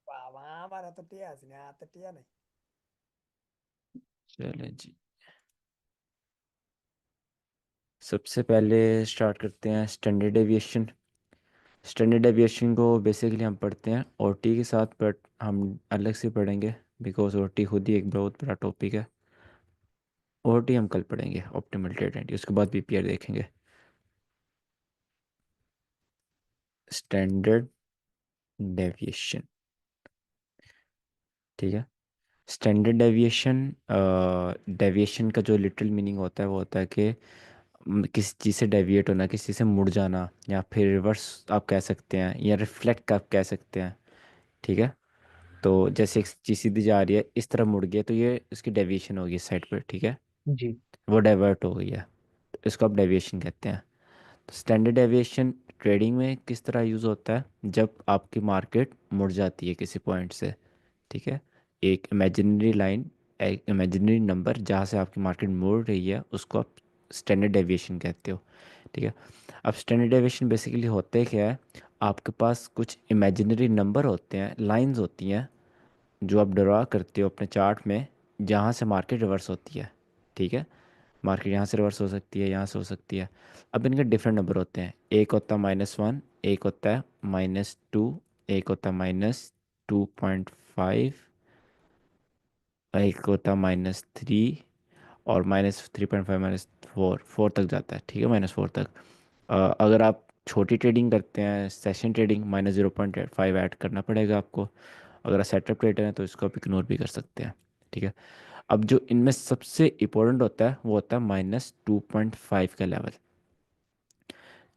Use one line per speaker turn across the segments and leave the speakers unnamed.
वाह वाह मारा तो टिया असने आता टिया नहीं।
चले जी। सबसे पहले स्टार्ट करते हैं स्टैंडर्ड डेविएशन। स्टैंडर्ड डेविएशन को बेसिकली हम पढ़ते हैं ओटी के साथ, बट हम अलग से पढ़ेंगे बिकॉज ओटी खुद ही एक बहुत बड़ा टॉपिक है। ओटी हम कल पढ़ेंगे, ऑप्टिमल टेंडेंसी, उसके बाद बीपीआर देखेंगे। स्टैंडर्ड डेविएशन, ठीक है। स्टैंडर्ड डेविएशन, डेविएशन का जो लिटरल मीनिंग होता है वो होता है कि किसी चीज़ से डेविएट होना, किसी से मुड़ जाना, या फिर रिवर्स आप कह सकते हैं, या रिफ्लेक्ट आप कह सकते हैं, ठीक है। तो जैसे एक चीज़ सीधी जा रही है, इस तरह मुड़ गई है, तो ये उसकी डेविएशन होगी इस साइड पर, ठीक है।
जी।
वो डाइवर्ट हो गई है, तो इसको आप डेविएशन कहते हैं। तो स्टैंडर्ड डेविएशन ट्रेडिंग में किस तरह यूज़ होता है, जब आपकी मार्केट मुड़ जाती है किसी पॉइंट से, ठीक है। एक इमेजिनरी लाइन, एक इमेजिनरी नंबर जहाँ से आपकी मार्केट मुड़ रही है, उसको आप स्टैंडर्ड डेविएशन कहते हो, ठीक है। अब स्टैंडर्ड डेविएशन बेसिकली होते क्या है, आपके पास कुछ इमेजिनरी नंबर होते हैं, लाइंस होती हैं, जो आप ड्रा करते हो अपने चार्ट में, जहाँ से मार्केट रिवर्स होती है, ठीक है। मार्केट यहाँ से रिवर्स हो सकती है, यहाँ से हो सकती है। अब इनके डिफरेंट नंबर होते हैं, एक होता है -1, एक होता है -2, एक होता है -2.5, एक होता है -3, और -3.5, -4 तक जाता है, ठीक है, -4 तक। अगर आप छोटी ट्रेडिंग करते हैं, सेशन ट्रेडिंग, -0.5 ऐड करना पड़ेगा आपको। अगर आप सेटअप ट्रेडर हैं तो इसको आप इग्नोर भी कर सकते हैं, ठीक है। अब जो इनमें सबसे इम्पोर्टेंट होता है वो होता है -2.5 का लेवल।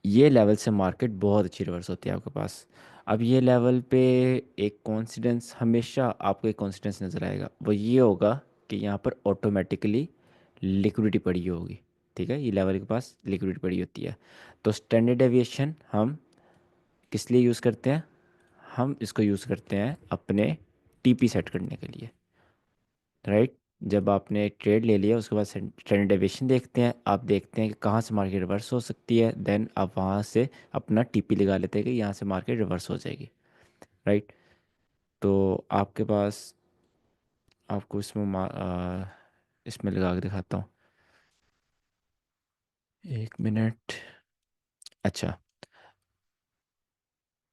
ये लेवल से मार्केट बहुत अच्छी रिवर्स होती है आपके पास। अब ये लेवल पे एक कॉन्सिडेंस, हमेशा आपको एक कॉन्सिडेंस नज़र आएगा, वो ये होगा कि यहाँ पर ऑटोमेटिकली लिक्विडिटी पड़ी होगी, ठीक है। ये लेवल के पास लिक्विडिटी पड़ी होती है। तो स्टैंडर्ड डेविएशन हम किस लिए यूज़ करते हैं, हम इसको यूज़ करते हैं अपने टीपी सेट करने के लिए, राइट। जब आपने एक ट्रेड ले लिया, उसके बाद स्टैंडर्ड डेविएशन देखते हैं, आप देखते हैं कि कहाँ से मार्केट रिवर्स हो सकती है, देन आप वहाँ से अपना टीपी लगा लेते हैं कि यहाँ से मार्केट रिवर्स हो जाएगी, राइट। तो आपके पास, आपको इसमें इसमें लगा के दिखाता हूँ, 1 मिनट। अच्छा,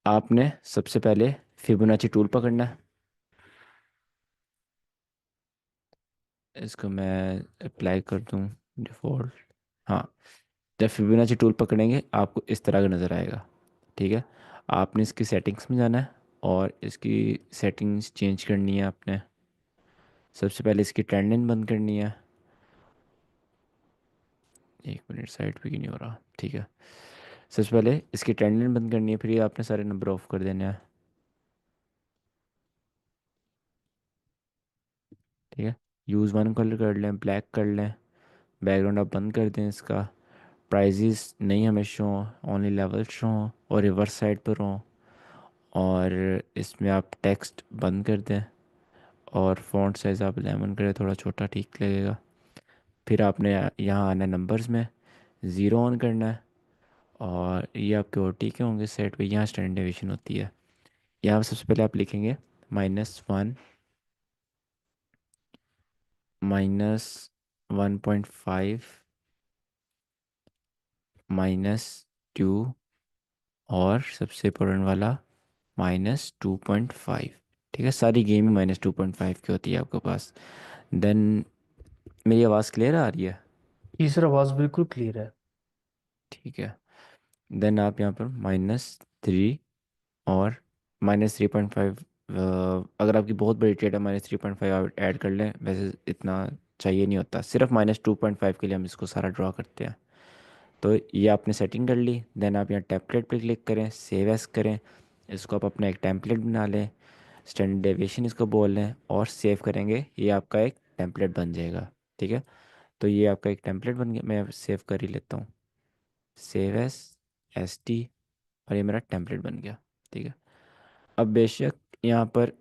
आपने सबसे पहले फिबोनाची टूल पकड़ना है। इसको मैं अप्लाई कर दूँ डिफ़ॉल्ट। हाँ, जब फिबोनाची टूल पकड़ेंगे आपको इस तरह का नज़र आएगा, ठीक है। आपने इसकी सेटिंग्स में जाना है और इसकी सेटिंग्स चेंज करनी है आपने। सबसे पहले इसकी ट्रेंड लाइन बंद करनी है। 1 मिनट, साइड पे क्यों नहीं हो रहा, ठीक है। सबसे पहले इसकी ट्रेंड लाइन बंद करनी है, फिर ये आपने सारे नंबर ऑफ कर देने हैं, ठीक है। यूज़ वन कलर कर लें, ब्लैक कर लें, बैकग्राउंड आप बंद कर दें इसका। प्राइजेस नहीं हमें शो, ओनली लेवल शो, और रिवर्स साइड पर हो। और इसमें आप टेक्स्ट बंद कर दें, और फ़ॉन्ट साइज़ आप 11 करें, थोड़ा छोटा ठीक लगेगा। फिर आपने यहाँ आना है नंबर्स में, ज़ीरो ऑन करना है, और ये आपके ओ टी के होंगे सेट पे, यहाँ स्टैंडर्ड डेविएशन होती है। यहाँ पर सबसे पहले आप लिखेंगे -1, -1.5, -2, और सबसे इम्पोर्टेंट वाला -2.5, ठीक है। सारी गेम ही -2.5 की होती है आपके पास। देन, मेरी आवाज़ क्लियर आ रही है?
तीसरा आवाज बिल्कुल क्लियर है।
ठीक है। देन आप यहाँ पर -3 और -3.5, अगर आपकी बहुत बड़ी ट्रेड है, -3.5 ऐड कर लें, वैसे इतना चाहिए नहीं होता, सिर्फ -2.5 के लिए हम इसको सारा ड्रॉ करते हैं। तो ये आपने सेटिंग कर ली। देन आप यहाँ टेम्पलेट पे क्लिक करें, सेव एस करें, इसको आप अपना एक टेम्पलेट बना लें, स्टैंडर्ड डेविएशन इसको बोल लें, और सेव करेंगे, ये आपका एक टेम्पलेट बन जाएगा, ठीक है। तो ये आपका एक टेम्पलेट बन गया, मैं सेव कर ही लेता हूँ, सेव एस, एस टी, और ये मेरा टेम्पलेट बन गया, ठीक है। अब बेशक यहाँ पर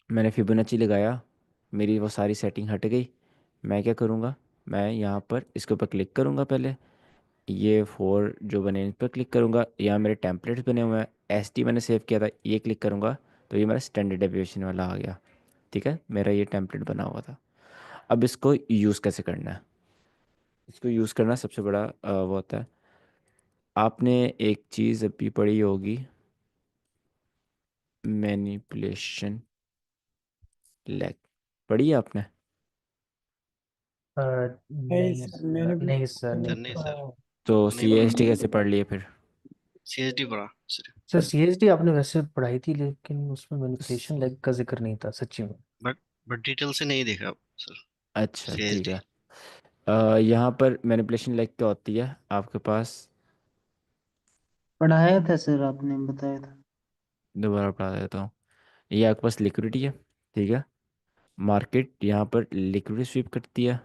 मैंने फिबोनाची लगाया, मेरी वो सारी सेटिंग हट गई। मैं क्या करूँगा, मैं यहाँ पर इसके ऊपर क्लिक करूँगा पहले, ये फोर जो बने इन पर क्लिक करूँगा, यहाँ मेरे टेम्पलेट्स बने हुए हैं, एस टी मैंने सेव किया था, ये क्लिक करूँगा तो ये मेरा स्टैंडर्ड डेविएशन वाला आ गया। ठीक है, मेरा ये टेम्पलेट बना हुआ था। अब इसको यूज़ कैसे करना है? इसको यूज़ करना सबसे बड़ा वो होता है, आपने एक चीज़ अभी पढ़ी होगी, मैनिपुलेशन लैग, पढ़ी है आपने?
नहीं
नहीं
सर, मैंने
सर, नहीं सर,
सर
नहीं
नहीं
पढ़ा।
सर,
तो
नहीं
सी
पढ़ा।
एस टी कैसे पढ़ लिए फिर?
सीएचडी पढ़ा सर।
सर सीएचडी आपने वैसे पढ़ाई थी, लेकिन उसमें
स-
मैनिपुलेशन लैग का जिक्र नहीं था सच्ची में।
बट बट डिटेल से नहीं देखा सर।
अच्छा ठीक
सीएचडी।
है। यहाँ पर मैनिपुलेशन लैग क्या होती है आपके पास?
पढ़ाया था सर, आपने बताया था।
दोबारा पढ़ा देता हूँ। ये आपके पास लिक्विडिटी है, ठीक है। मार्केट यहाँ पर लिक्विडिटी स्वीप करती है,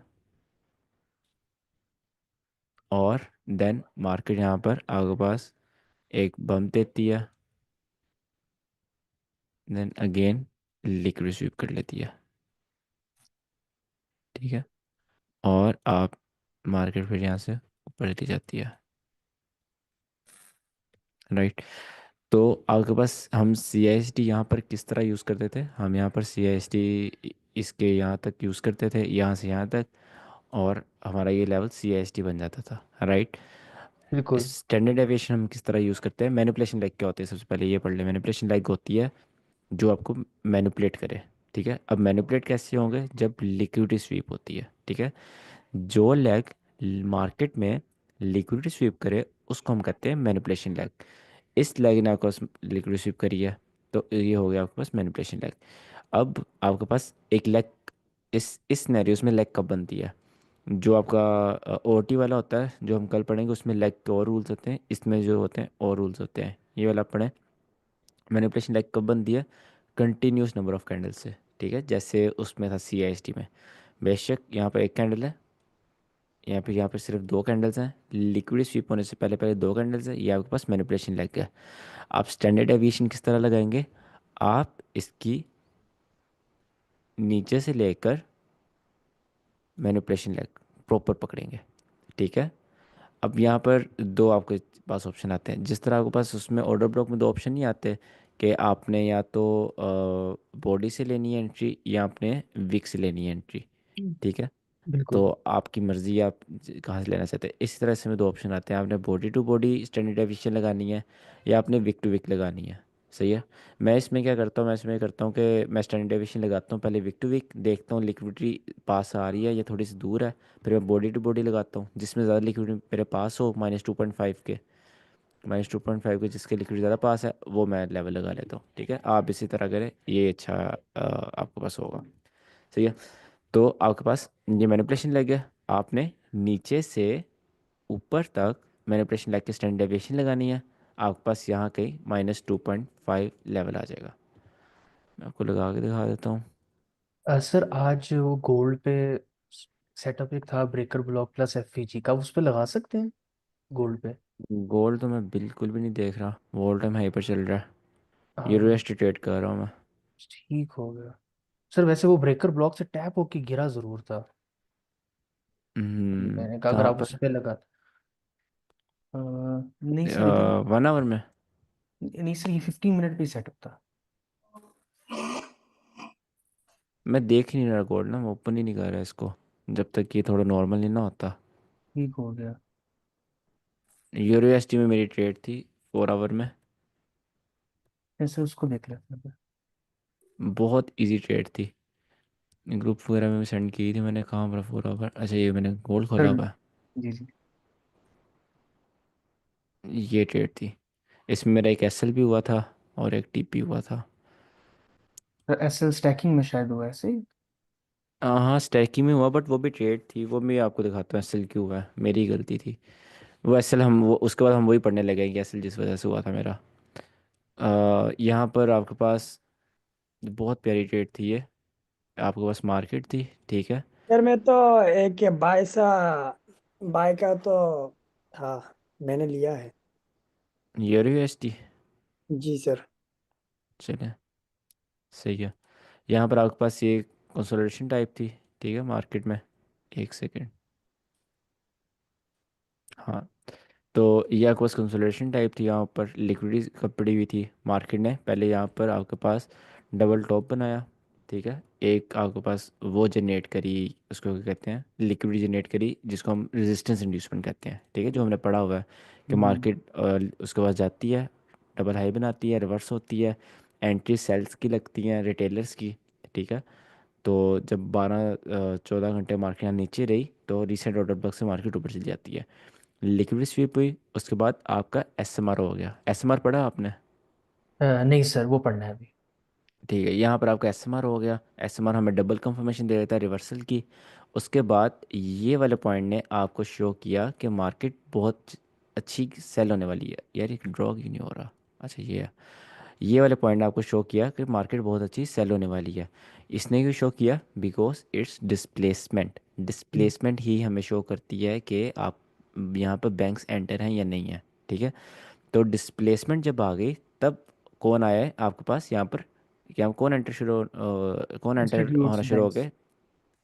और देन मार्केट यहाँ पर आपके पास एक बम्प देती है, देन अगेन लिक्विडिटी स्वीप कर लेती है, ठीक है। और आप मार्केट फिर यहाँ से ऊपर लेती जाती है, राइट। तो आपके पास हम सी आई एस टी यहाँ पर किस तरह यूज़ करते थे? हम यहाँ पर सी आई एस टी इसके यहाँ तक यूज़ करते थे, यहाँ से यहाँ तक, और हमारा ये level C I S T बन जाता था, राइट।
बिल्कुल।
स्टैंडर्ड डेविएशन हम किस तरह यूज़ करते हैं? मैनिपुलेशन लाइक क्या होती है, सबसे पहले ये पढ़ ले। मैनिपुलेशन लाइक होती है जो आपको मैनिपुलेट करे, ठीक है। अब मैनिपुलेट कैसे होंगे? जब लिक्विडिटी स्वीप होती है, ठीक है। जो लैग मार्केट में लिक्विडिटी स्वीप करे उसको हम कहते हैं मैनिपुलेशन लैग। इस लैग ने आपके पास लिक्विडिटी स्वीप करी है, तो ये हो गया आपके पास मैनिपुलेशन लैग। अब आपके पास एक लैग, इस सिनेरियोस में लैग कब बनती है? जो आपका ओ टी वाला होता है जो हम कल पढ़ेंगे, उसमें लैग के और रूल्स होते हैं, इसमें जो होते हैं और रूल्स होते हैं। ये वाला आप पढ़ें। मैनिपुलेशन लैग कब बनती है? कंटिन्यूस नंबर ऑफ कैंडल से, ठीक है। जैसे उसमें था सी आई एस टी में, बेशक यहाँ पर एक कैंडल है, यहाँ पे सिर्फ दो कैंडल्स हैं, लिक्विड स्वीप होने से पहले पहले दो कैंडल्स है, ये आपके पास मैनिपुलेशन लैग है। आप स्टैंडर्ड डेविएशन किस तरह लगाएंगे? आप इसकी नीचे से लेकर मैनिपुलेशन लैग प्रॉपर पकड़ेंगे, ठीक है। अब यहाँ पर दो आपके पास ऑप्शन आते हैं, जिस तरह आपके पास उसमें ऑर्डर ब्लॉक में दो ऑप्शन नहीं आते कि आपने या तो बॉडी से लेनी है एंट्री या आपने विक से लेनी है एंट्री, ठीक है। तो
बिल्कुल।
आपकी मर्ज़ी, आप कहाँ से लेना चाहते हैं। इसी तरह से में दो ऑप्शन आते हैं, आपने body to body standard deviation लगानी है या आपने विक टू विक लगानी है, सही है। मैं इसमें क्या करता हूँ, मैं इसमें करता हूँ कि मैं स्टैंडर्ड डेविएशन लगाता हूँ, पहले विक टू विक देखता हूँ लिक्विडिटी पास आ रही है या थोड़ी सी दूर है, फिर मैं बॉडी टू बॉडी लगाता हूँ जिसमें ज़्यादा लिक्विडिटी मेरे पास हो, -2.5 के, -2.5 के जिसके लिक्विडिटी ज़्यादा पास है वो मैं लेवल लगा लेता हूँ, ठीक है। आप इसी तरह करें, ये अच्छा आपके पास होगा, सही है। तो आपके पास ये मैनिपुलेशन लग गया, आपने नीचे से ऊपर तक मैनिपुलेशन लग के स्टैंडर्ड डेविएशन लगानी है। आपके पास यहाँ कहीं -2.5 लेवल आ जाएगा। मैं आपको लगा के दिखा देता हूँ।
सर आज वो गोल्ड पे सेटअप एक था, ब्रेकर ब्लॉक प्लस एफवीजी का, उस पे लगा सकते हैं गोल्ड पे?
गोल्ड तो मैं बिल्कुल भी नहीं देख रहा, वॉल टाइम हाई पर चल रहा है। यूरो
हाँ,
ट्रेड कर रहा हूँ मैं।
ठीक हो गया। सर वैसे वो ब्रेकर ब्लॉक से टैप होके गिरा जरूर था, मैंने कहा अगर
कहाँ
आप उस
पर?
पे लगा। नहीं सर, इधर
1 आवर में?
नहीं सर, ये 15 मिनट पे सेटअप था।
मैं देख ही नहीं रहा गोल्ड ना, मैं ओपन ही नहीं कर रहा इसको जब तक ये थोड़ा नॉर्मल नहीं ना होता।
ठीक हो गया।
यूरो में मेरी ट्रेड थी 4 आवर में।
ऐसे उसको देख लेते हैं।
बहुत इजी ट्रेड थी, ग्रुप वगैरह में भी सेंड की थी मैंने। कहाँ पर 4 आवर? अच्छा, ये मैंने गोल्ड खोला
सर
हुआ है।
जी जी।
ये ट्रेड थी, इसमें मेरा एक एसएल भी हुआ था और एक टीपी हुआ था।
सर एसएल स्टैकिंग में शायद हुआ है, ऐसे ही।
हाँ स्टैकी में हुआ, बट वो भी ट्रेड थी, वो मैं आपको दिखाता हूँ एसएल क्यों हुआ है, मेरी गलती थी। वो एसएल हम वो उसके बाद हम वही पढ़ने लगे कि एसएल जिस वजह से हुआ था मेरा। यहाँ पर आपके पास बहुत प्यारी ट्रेड थी ये, आपके पास मार्केट थी, ठीक है।
यार मैं तो एक ये बाय सा, बाय का तो, हाँ मैंने लिया है।
यूरो यूएसडी,
जी सर।
चले, सही है। यहाँ पर आपके पास ये कंसोलिडेशन टाइप थी, ठीक है, मार्केट में। एक सेकेंड, हाँ, तो ये आपके पास कंसोलिडेशन टाइप थी, यहाँ पर लिक्विडिटी कब पड़ी हुई थी, मार्केट ने पहले यहाँ पर आपके पास डबल टॉप बनाया, ठीक है, एक आपके पास वो जनरेट करी, उसको क्या कहते हैं, लिक्विडिटी जनरेट करी जिसको हम रेजिस्टेंस इंड्यूसमेंट कहते हैं, ठीक है, जो हमने पढ़ा हुआ है कि
हम्म।
मार्केट उसके पास जाती है, डबल हाई बनाती है, रिवर्स होती है, एंट्री सेल्स की लगती हैं रिटेलर्स की, ठीक है। तो जब 12-14 घंटे मार्केट यहाँ नीचे रही तो रीसेंट ऑर्डर ब्लॉक से मार्केट ऊपर चली जाती है, लिक्विड स्वीप हुई, उसके बाद आपका एसएमआर हो गया। एसएमआर पढ़ा आपने?
नहीं सर, वो पढ़ना है अभी।
ठीक है, यहाँ पर आपका एसएमआर हो गया, एसएमआर हमें डबल कंफर्मेशन दे देता है रिवर्सल की। उसके बाद ये वाले पॉइंट ने आपको शो किया कि मार्केट बहुत अच्छी सेल होने वाली है, यार एक ड्रॉ क्यों नहीं हो रहा, अच्छा ये है, ये वाले पॉइंट ने आपको शो किया कि मार्केट बहुत अच्छी सेल होने वाली है। इसने क्यों शो किया, बिकॉज इट्स डिस्प्लेसमेंट, डिस्प्लेसमेंट ही हमें शो करती है कि आप यहाँ पर बैंक्स एंटर हैं या नहीं है, ठीक है। तो डिस्प्लेसमेंट जब आ गई तब कौन आया है आपके पास यहाँ पर, क्या कौन एंटर
इंस्टीट्यूट्स,
होना शुरू हो
बैंक्स।
गए,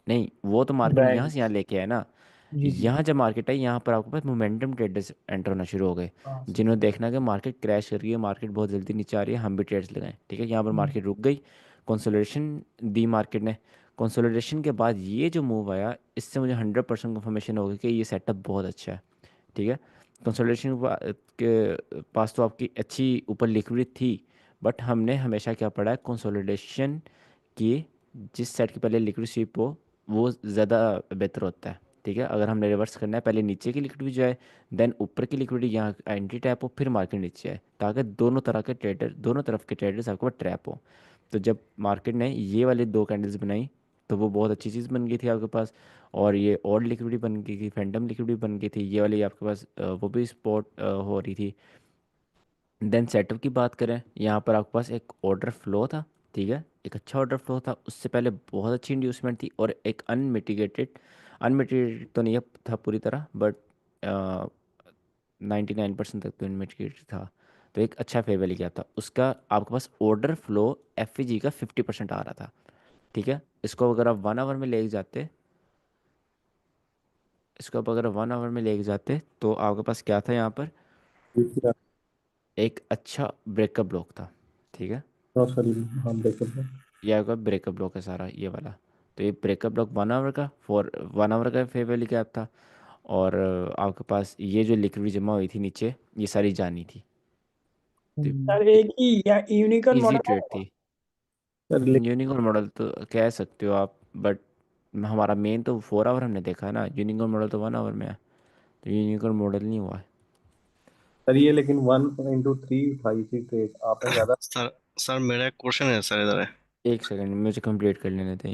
नहीं वो तो मार्केट यहाँ से यहाँ
बैंक्स।
लेके आए ना,
जी जी।
यहाँ जब मार्केट आई यहाँ पर आपके पास मोमेंटम ट्रेडर्स एंटर होना शुरू हो गए,
हाँ सर।
जिन्होंने देखना कि मार्केट क्रैश कर रही है, मार्केट बहुत जल्दी नीचे आ रही है, हम भी ट्रेड्स लगाएं, ठीक है, यहाँ पर
हम्म।
मार्केट रुक गई, कंसोलिडेशन दी मार्केट ने, कंसोलिडेशन के बाद ये जो मूव आया इससे मुझे 100% कंफर्मेशन हो गई कि ये सेटअप बहुत अच्छा है, ठीक है। कंसोलिडेशन के पास तो आपकी अच्छी ऊपर लिक्विडिटी थी, बट हमने हमेशा क्या पढ़ा है, कंसोलिडेशन की जिस सेट के पहले लिक्विड स्वीप हो वो ज़्यादा बेहतर होता है, ठीक है। अगर हमने रिवर्स करना है पहले नीचे की लिक्विडिटी जाए, देन ऊपर की लिक्विडिटी यहाँ एंट्री टैप हो, फिर मार्केट नीचे आए, ताकि दोनों तरह के ट्रेडर, दोनों तरफ के ट्रेडर्स आपके पास ट्रैप हो। तो जब मार्केट ने ये वाली दो कैंडल्स बनाई तो वो बहुत अच्छी चीज़ बन गई थी आपके पास, और ये और लिक्विडिटी बन गई थी, फैंटम लिक्विडिटी बन गई थी, ये वाली आपके पास वो भी स्पॉट हो रही थी। देन सेटअप की बात करें, यहाँ पर आपके पास एक ऑर्डर फ्लो था, ठीक है, एक अच्छा ऑर्डर फ्लो था, उससे पहले बहुत अच्छी इंड्यूसमेंट थी, और एक अनमिटिगेटेड, अनमिटिगेटेड तो नहीं था पूरी तरह, बट 99% तक तो अनमिटिगेटेड था, तो एक अच्छा फेवर वैली गया था उसका, आपके पास ऑर्डर फ्लो एफ का 50% आ रहा था, ठीक है। इसको अगर आप 1 आवर में ले जाते, इसको आप अगर 1 आवर में ले जाते तो आपके पास क्या था यहाँ पर,
देखिए
एक अच्छा ब्रेकअप ब्लॉक था, ठीक है।
सॉरी, हाँ ब्रेकअप है।
ये आपका ब्रेकअप ब्लॉक है सारा ये वाला, तो ये ब्रेकअप ब्लॉक 1 आवर का, 1 आवर का फेयर वैली गैप था, और आपके पास ये जो लिक्विड जमा हुई थी नीचे ये सारी जानी थी, तो
हम्म।
सर एक ही या यूनिकॉर्न
इजी
मॉडल
ट्रेड
है?
थी।
सर
यूनिकॉर्न मॉडल तो कह सकते हो आप, बट हमारा मेन तो 4 आवर हमने देखा है ना, यूनिकॉर्न मॉडल तो 1 आवर में है, तो यूनिकॉर्न मॉडल नहीं हुआ है।
सर ये लेकिन 1 into 3 उठाई थी ट्रेड आपने ज्यादा।
सर सर मेरा एक क्वेश्चन है सर, इधर है।
एक सेकंड मुझे कंप्लीट कर लेने दें।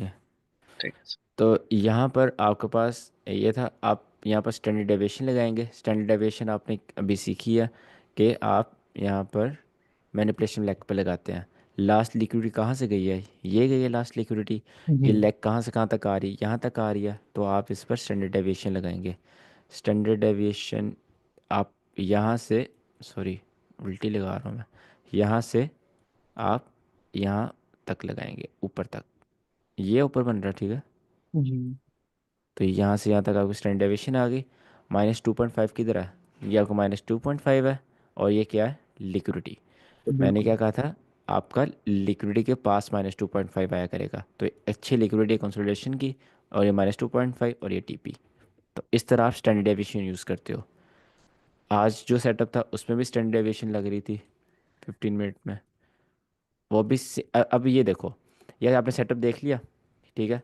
ठीक है सर।
तो यहाँ पर आपके पास ये था, आप यहाँ पर स्टैंडर्ड डेविएशन लगाएंगे, स्टैंडर्ड डेविएशन आपने अभी सीखी है कि आप यहाँ पर मैनिपुलेशन लेग पे लगाते हैं, लास्ट लिक्विडिटी कहाँ से गई है, ये गई है लास्ट लिक्विडिटी,
जी।
ये लेग कहाँ से कहाँ तक आ रही है, यहाँ तक आ रही है, तो आप इस पर स्टैंडर्ड डेविएशन लगाएंगे। स्टैंडर्ड डेविएशन आप यहाँ से, सॉरी उल्टी लगा रहा हूँ मैं, यहाँ से आप यहाँ तक लगाएंगे, ऊपर तक, ये ऊपर बन रहा है, ठीक है।
जी।
तो यहाँ से यहाँ तक आपकी स्टैंडर्ड डेविएशन आ गई, -2.5 किधर है, ये आपका -2.5 है, और ये क्या है, लिक्विडिटी।
तो
मैंने
बिल्कुल
क्या कहा था, आपका लिक्विडिटी के पास -2.5 आया करेगा, तो अच्छी लिक्विडिटी कंसोलिडेशन की, और ये -2.5 और ये टीपी, तो इस तरह आप स्टैंडर्ड डेविएशन यूज़ करते हो। आज जो सेटअप था उसमें भी स्टैंडर्ड डेविएशन लग रही थी 15 मिनट में, वो भी अब ये देखो, ये आपने सेटअप देख लिया, ठीक है,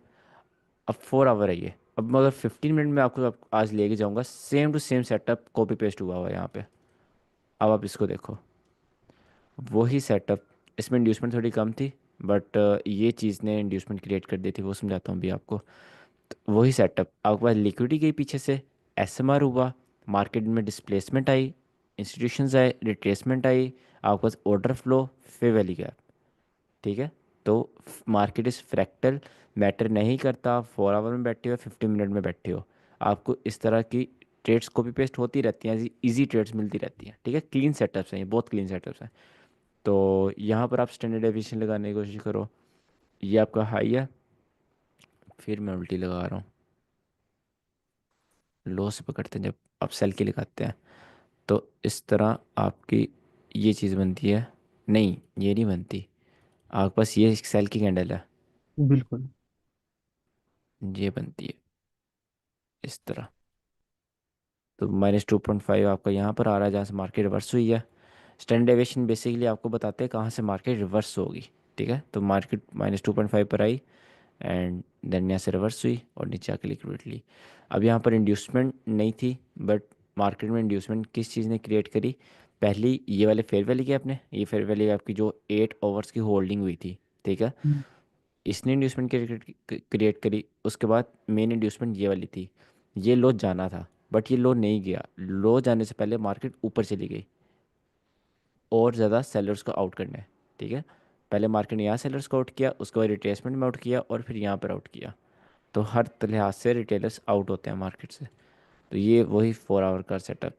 अब 4 आवर है ये, अब मैं अगर 15 मिनट में आपको आज लेके जाऊंगा, same to same setup copy paste हुआ हुआ है यहाँ पे, अब आप इसको देखो, वही सेटअप, इसमें इंड्यूसमेंट थोड़ी कम थी, बट ये चीज़ ने इंड्यूसमेंट क्रिएट कर दी थी, वो समझाता हूँ अभी आपको। तो वही सेटअप आपके पास लिक्विडिटी गई पीछे से, एसएमआर हुआ, मार्केट में डिस्प्लेसमेंट आई, इंस्टीट्यूशंस आए, रिट्रेसमेंट आई, आपके पास order flow, fair value gap, ठीक है। तो मार्केट इस फ्रैक्टल मैटर नहीं करता, 4 आवर में बैठे हो 15 मिनट में बैठे हो, आपको इस तरह की ट्रेड्स कॉपी पेस्ट होती रहती हैं, इजी ट्रेड्स मिलती रहती हैं, ठीक है, क्लीन सेटअप्स हैं, ये बहुत क्लीन सेटअप्स हैं। तो यहाँ पर आप स्टैंडर्ड डेविएशन लगाने की कोशिश करो, ये आपका हाई है, फिर मैं उल्टी लगा रहा हूँ, लो से पकड़ते हैं जब आप सेल की लगाते हैं। तो इस तरह आपकी ये चीज़ बनती है। नहीं, ये नहीं बनती। आपके पास ये सेल की कैंडल है,
बिल्कुल।
ये बनती है इस तरह। तो -2.5 आपका यहाँ पर आ रहा है जहाँ से मार्केट रिवर्स हुई है। स्टैंडर्ड डेविएशन बेसिकली आपको बताते हैं कहाँ से मार्केट रिवर्स होगी। ठीक है, तो मार्केट -2.5 पर आई एंड देन यहाँ से रिवर्स हुई और नीचे आके लिक्विडिटी ली। अब यहाँ पर इंड्यूसमेंट नहीं थी, बट मार्केट में इंड्यूसमेंट किस चीज़ ने क्रिएट करी? पहली ये वाले फेयर वैल्यू गैप ने, ये फेयर वैल्यू गैप की जो 8 आवर्स की होल्डिंग हुई थी, ठीक है,
हम्म,
इसने इंड्यूसमेंट क्रिएट करी। उसके बाद मेन इंड्यूसमेंट ये वाली थी, ये लो जाना था बट ये लो नहीं गया। लो जाने से पहले मार्केट ऊपर चली गई और ज़्यादा सेलर्स को आउट करने। ठीक है, पहले मार्केट ने यहाँ सेलर्स को आउट किया, उसके बाद रिट्रेसमेंट में आउट किया और फिर यहाँ पर आउट किया। तो हर लिहाज से रिटेलर्स आउट होते हैं मार्केट से। तो ये वही 4 आवर का सेटअप।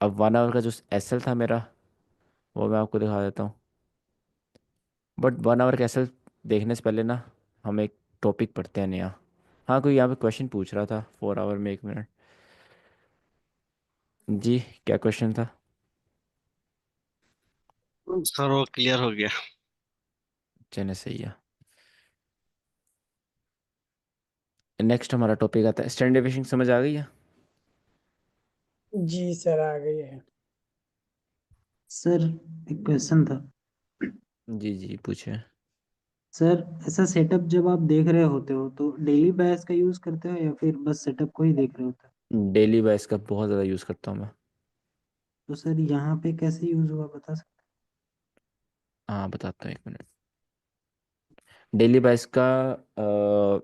अब 1 आवर का जो एस एल था मेरा, वो मैं आपको दिखा देता हूँ। बट 1 आवर का एस एल देखने से पहले ना हम एक टॉपिक पढ़ते हैं नया। हाँ, कोई यहाँ पे क्वेश्चन पूछ रहा था 4 आवर में 1 मिनट। जी, क्या क्वेश्चन था?
सर वो क्लियर हो गया।
चने सही है। नेक्स्ट हमारा टॉपिक आता है स्टैंडर्ड डेविएशन। समझ आ गई है?
जी सर, आ गई है।
सर एक क्वेश्चन था।
जी जी, पूछे।
सर ऐसा सेटअप जब आप देख रहे होते हो तो डेली बैच का यूज करते हो या फिर बस सेटअप को ही देख रहे होते हो?
डेली बेस का बहुत ज़्यादा यूज़ करता हूँ मैं।
तो सर यहाँ पे कैसे यूज हुआ बता सकते
हाँ, बताता हूँ 1 मिनट। डेली बेस का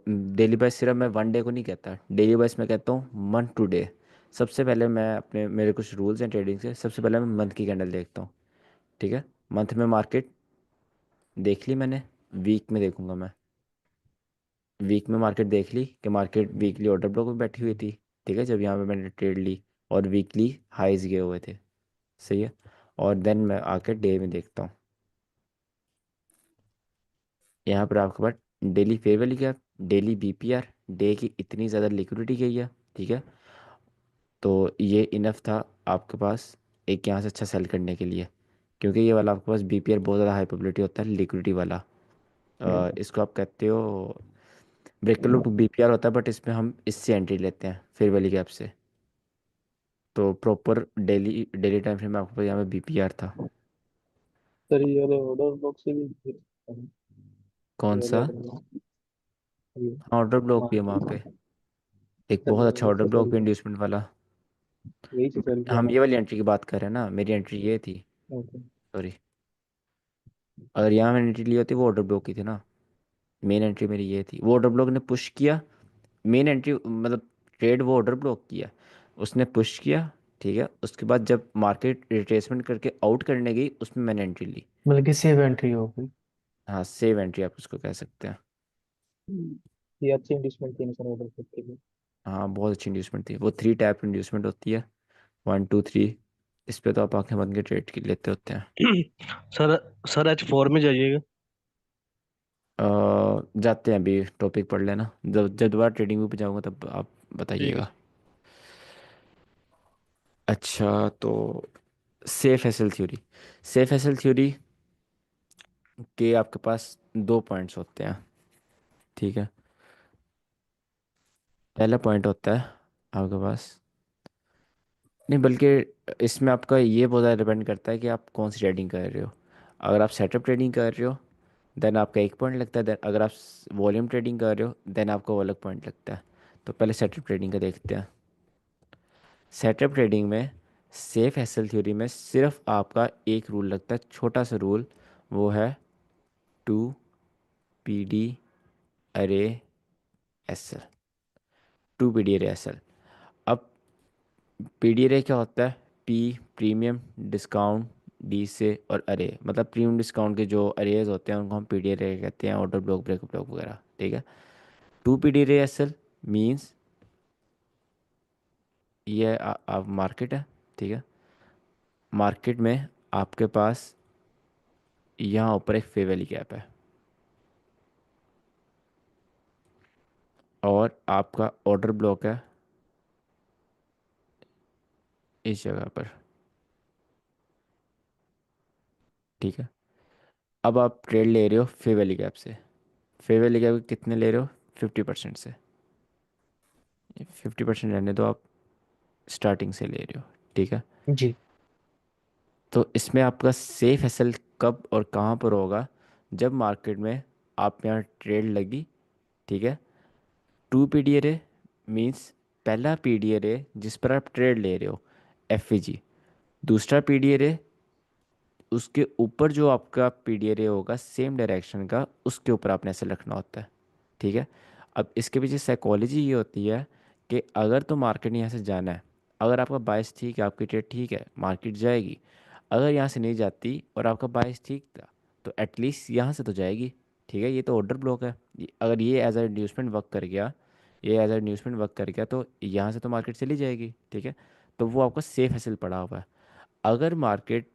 डेली बेस सिर्फ मैं 1 डे को नहीं कहता, डेली बेस मैं कहता हूँ मंथ टू डे। सबसे पहले मैं अपने मेरे कुछ रूल्स हैं ट्रेडिंग से। सबसे पहले मैं मंथ की कैंडल देखता हूँ। ठीक है, मंथ में मार्केट देख ली मैंने, वीक में देखूंगा मैं। वीक में मार्केट देख ली कि मार्केट वीकली ऑर्डर ब्लॉक में बैठी हुई थी। ठीक है, जब यहाँ पे मैंने ट्रेड ली और वीकली हाइज गए हुए थे। सही है, और देन मैं आकर डे में देखता हूँ। यहाँ पर आपके पास daily fair value gap, daily BPR, day की इतनी ज़्यादा लिक्विडिटी गई है। ठीक है, तो ये इनफ था आपके पास एक यहाँ से अच्छा सेल करने के लिए, क्योंकि ये वाला आपके पास बीपीआर बहुत ज़्यादा हाई प्रोबेबिलिटी होता है लिक्विडिटी वाला। इसको आप कहते हो ब्रेकर लूप बीपीआर होता है, बट इसमें हम इससे एंट्री लेते हैं फेयर वैल्यू गैप से। तो proper daily daily time frame में आपके पास यहाँ पे बीपीआर था।
सर ये वाले ऑर्डर ब्लॉक से भी ये
कौन
वाले
सा?
ऑर्डर ब्लॉक ये
हाँ, ऑर्डर ब्लॉक
हाँ
भी है वहाँ पे, एक
सर
बहुत अच्छा
यही
ऑर्डर
से
ब्लॉक
सर
भी इंड्यूसमेंट वाला।
यही से सर किया
हम
था।
ये वाली एंट्री की बात कर रहे हैं ना, मेरी एंट्री ये थी।
ओके।
सॉरी, अगर यहाँ मैंने एंट्री ली होती वो ऑर्डर ब्लॉक की थी ना। मेन एंट्री मेरी ये थी, वो ऑर्डर ब्लॉक ने पुश किया। मेन एंट्री मतलब ट्रेड वो ऑर्डर ब्लॉक किया, उसने पुश किया। ठीक है, उसके बाद जब मार्केट रिट्रेसमेंट करके आउट करने गई उसमें मैंने एंट्री ली।
मतलब कि सेव एंट्री हो गई।
हाँ, सेव एंट्री आप उसको कह सकते हैं।
ये अच्छी इंडस्ट्रीमेंट थी सर ऑर्डर ब्लॉक के लिए।
हाँ, बहुत अच्छी इंड्यूसमेंट थी वो। 3 टाइप इंड्यूसमेंट होती है, 1 2 3। इस पे तो आप आंखें बंद के ट्रेड की लेते होते हैं।
सर सर H4 में जाइएगा।
जाते हैं, अभी टॉपिक पढ़ लेना, जब जब दोबारा ट्रेडिंग व्यू पे जाऊँगा तब आप
ठीक है
बताइएगा।
सर।
अच्छा, तो safe SL theory. Safe SL theory के आपके पास 2 पॉइंट्स होते हैं। ठीक है, पहला पॉइंट होता है आपके पास, नहीं बल्कि इसमें आपका ये बहुत ज़्यादा डिपेंड करता है कि आप कौन सी ट्रेडिंग कर रहे हो। अगर आप सेटअप ट्रेडिंग कर रहे हो देन आपका 1 पॉइंट लगता है। देन अगर आप वॉल्यूम ट्रेडिंग कर रहे हो देन आपका वो अलग पॉइंट लगता है। तो पहले सेटअप ट्रेडिंग का देखते हैं। सेटअप ट्रेडिंग में सेफ एसएल थ्योरी में सिर्फ आपका एक रूल लगता है, छोटा सा रूल, वो है 2 PD अरे एसएल। 2 PD अरे एसएल। अब पीडी अरे क्या होता है? पी प्रीमियम डिस्काउंट, डी से और अरे, मतलब प्रीमियम डिस्काउंट के जो अरेज होते हैं उनको हम पीडी अरे कहते हैं, ऑर्डर ब्लॉक ब्रेकअप ब्लॉक वगैरह। ठीक है, 2 PD अरे एसएल मीन्स ये आप मार्केट है। ठीक है, मार्केट में आपके पास यहाँ ऊपर एक फेयर वैल्यू गैप है और आपका ऑर्डर ब्लॉक है इस जगह पर। ठीक है, अब आप ट्रेड ले रहे हो फेयर वैल्यू गैप से। फेयर वैल्यू गैप कितने ले रहे हो? 50% से। 50% रहने दो, आप स्टार्टिंग से ले रहे हो। ठीक है,
जी।
तो इसमें आपका सेफ एसएल कब और कहाँ पर होगा? जब मार्केट में आप यहाँ ट्रेड लगी, ठीक है, 2 PDRA मीन्स पहला PDRA जिस पर आप ट्रेड ले रहे हो FVG, दूसरा PDRA उसके ऊपर जो आपका PDRA होगा सेम डायरेक्शन का, उसके ऊपर आपने ऐसे रखना होता है। ठीक है, अब इसके पीछे साइकोलॉजी ये होती है कि अगर तो मार्केट ने यहाँ से जाना है, अगर आपका बायस ठीक है, आपकी ट्रेड ठीक है, मार्केट जाएगी। अगर यहाँ से नहीं जाती और आपका बायस ठीक था, तो एटलीस्ट यहाँ से तो जाएगी। ठीक है, ये तो ऑर्डर ब्लॉक है। अगर ये एज अ इंड्यूसमेंट वर्क कर गया, ये एज अ इंड्यूसमेंट वर्क कर गया, तो यहाँ से तो मार्केट चली जाएगी। ठीक है, तो वो आपका सेफ हैसल पड़ा हुआ है। अगर मार्केट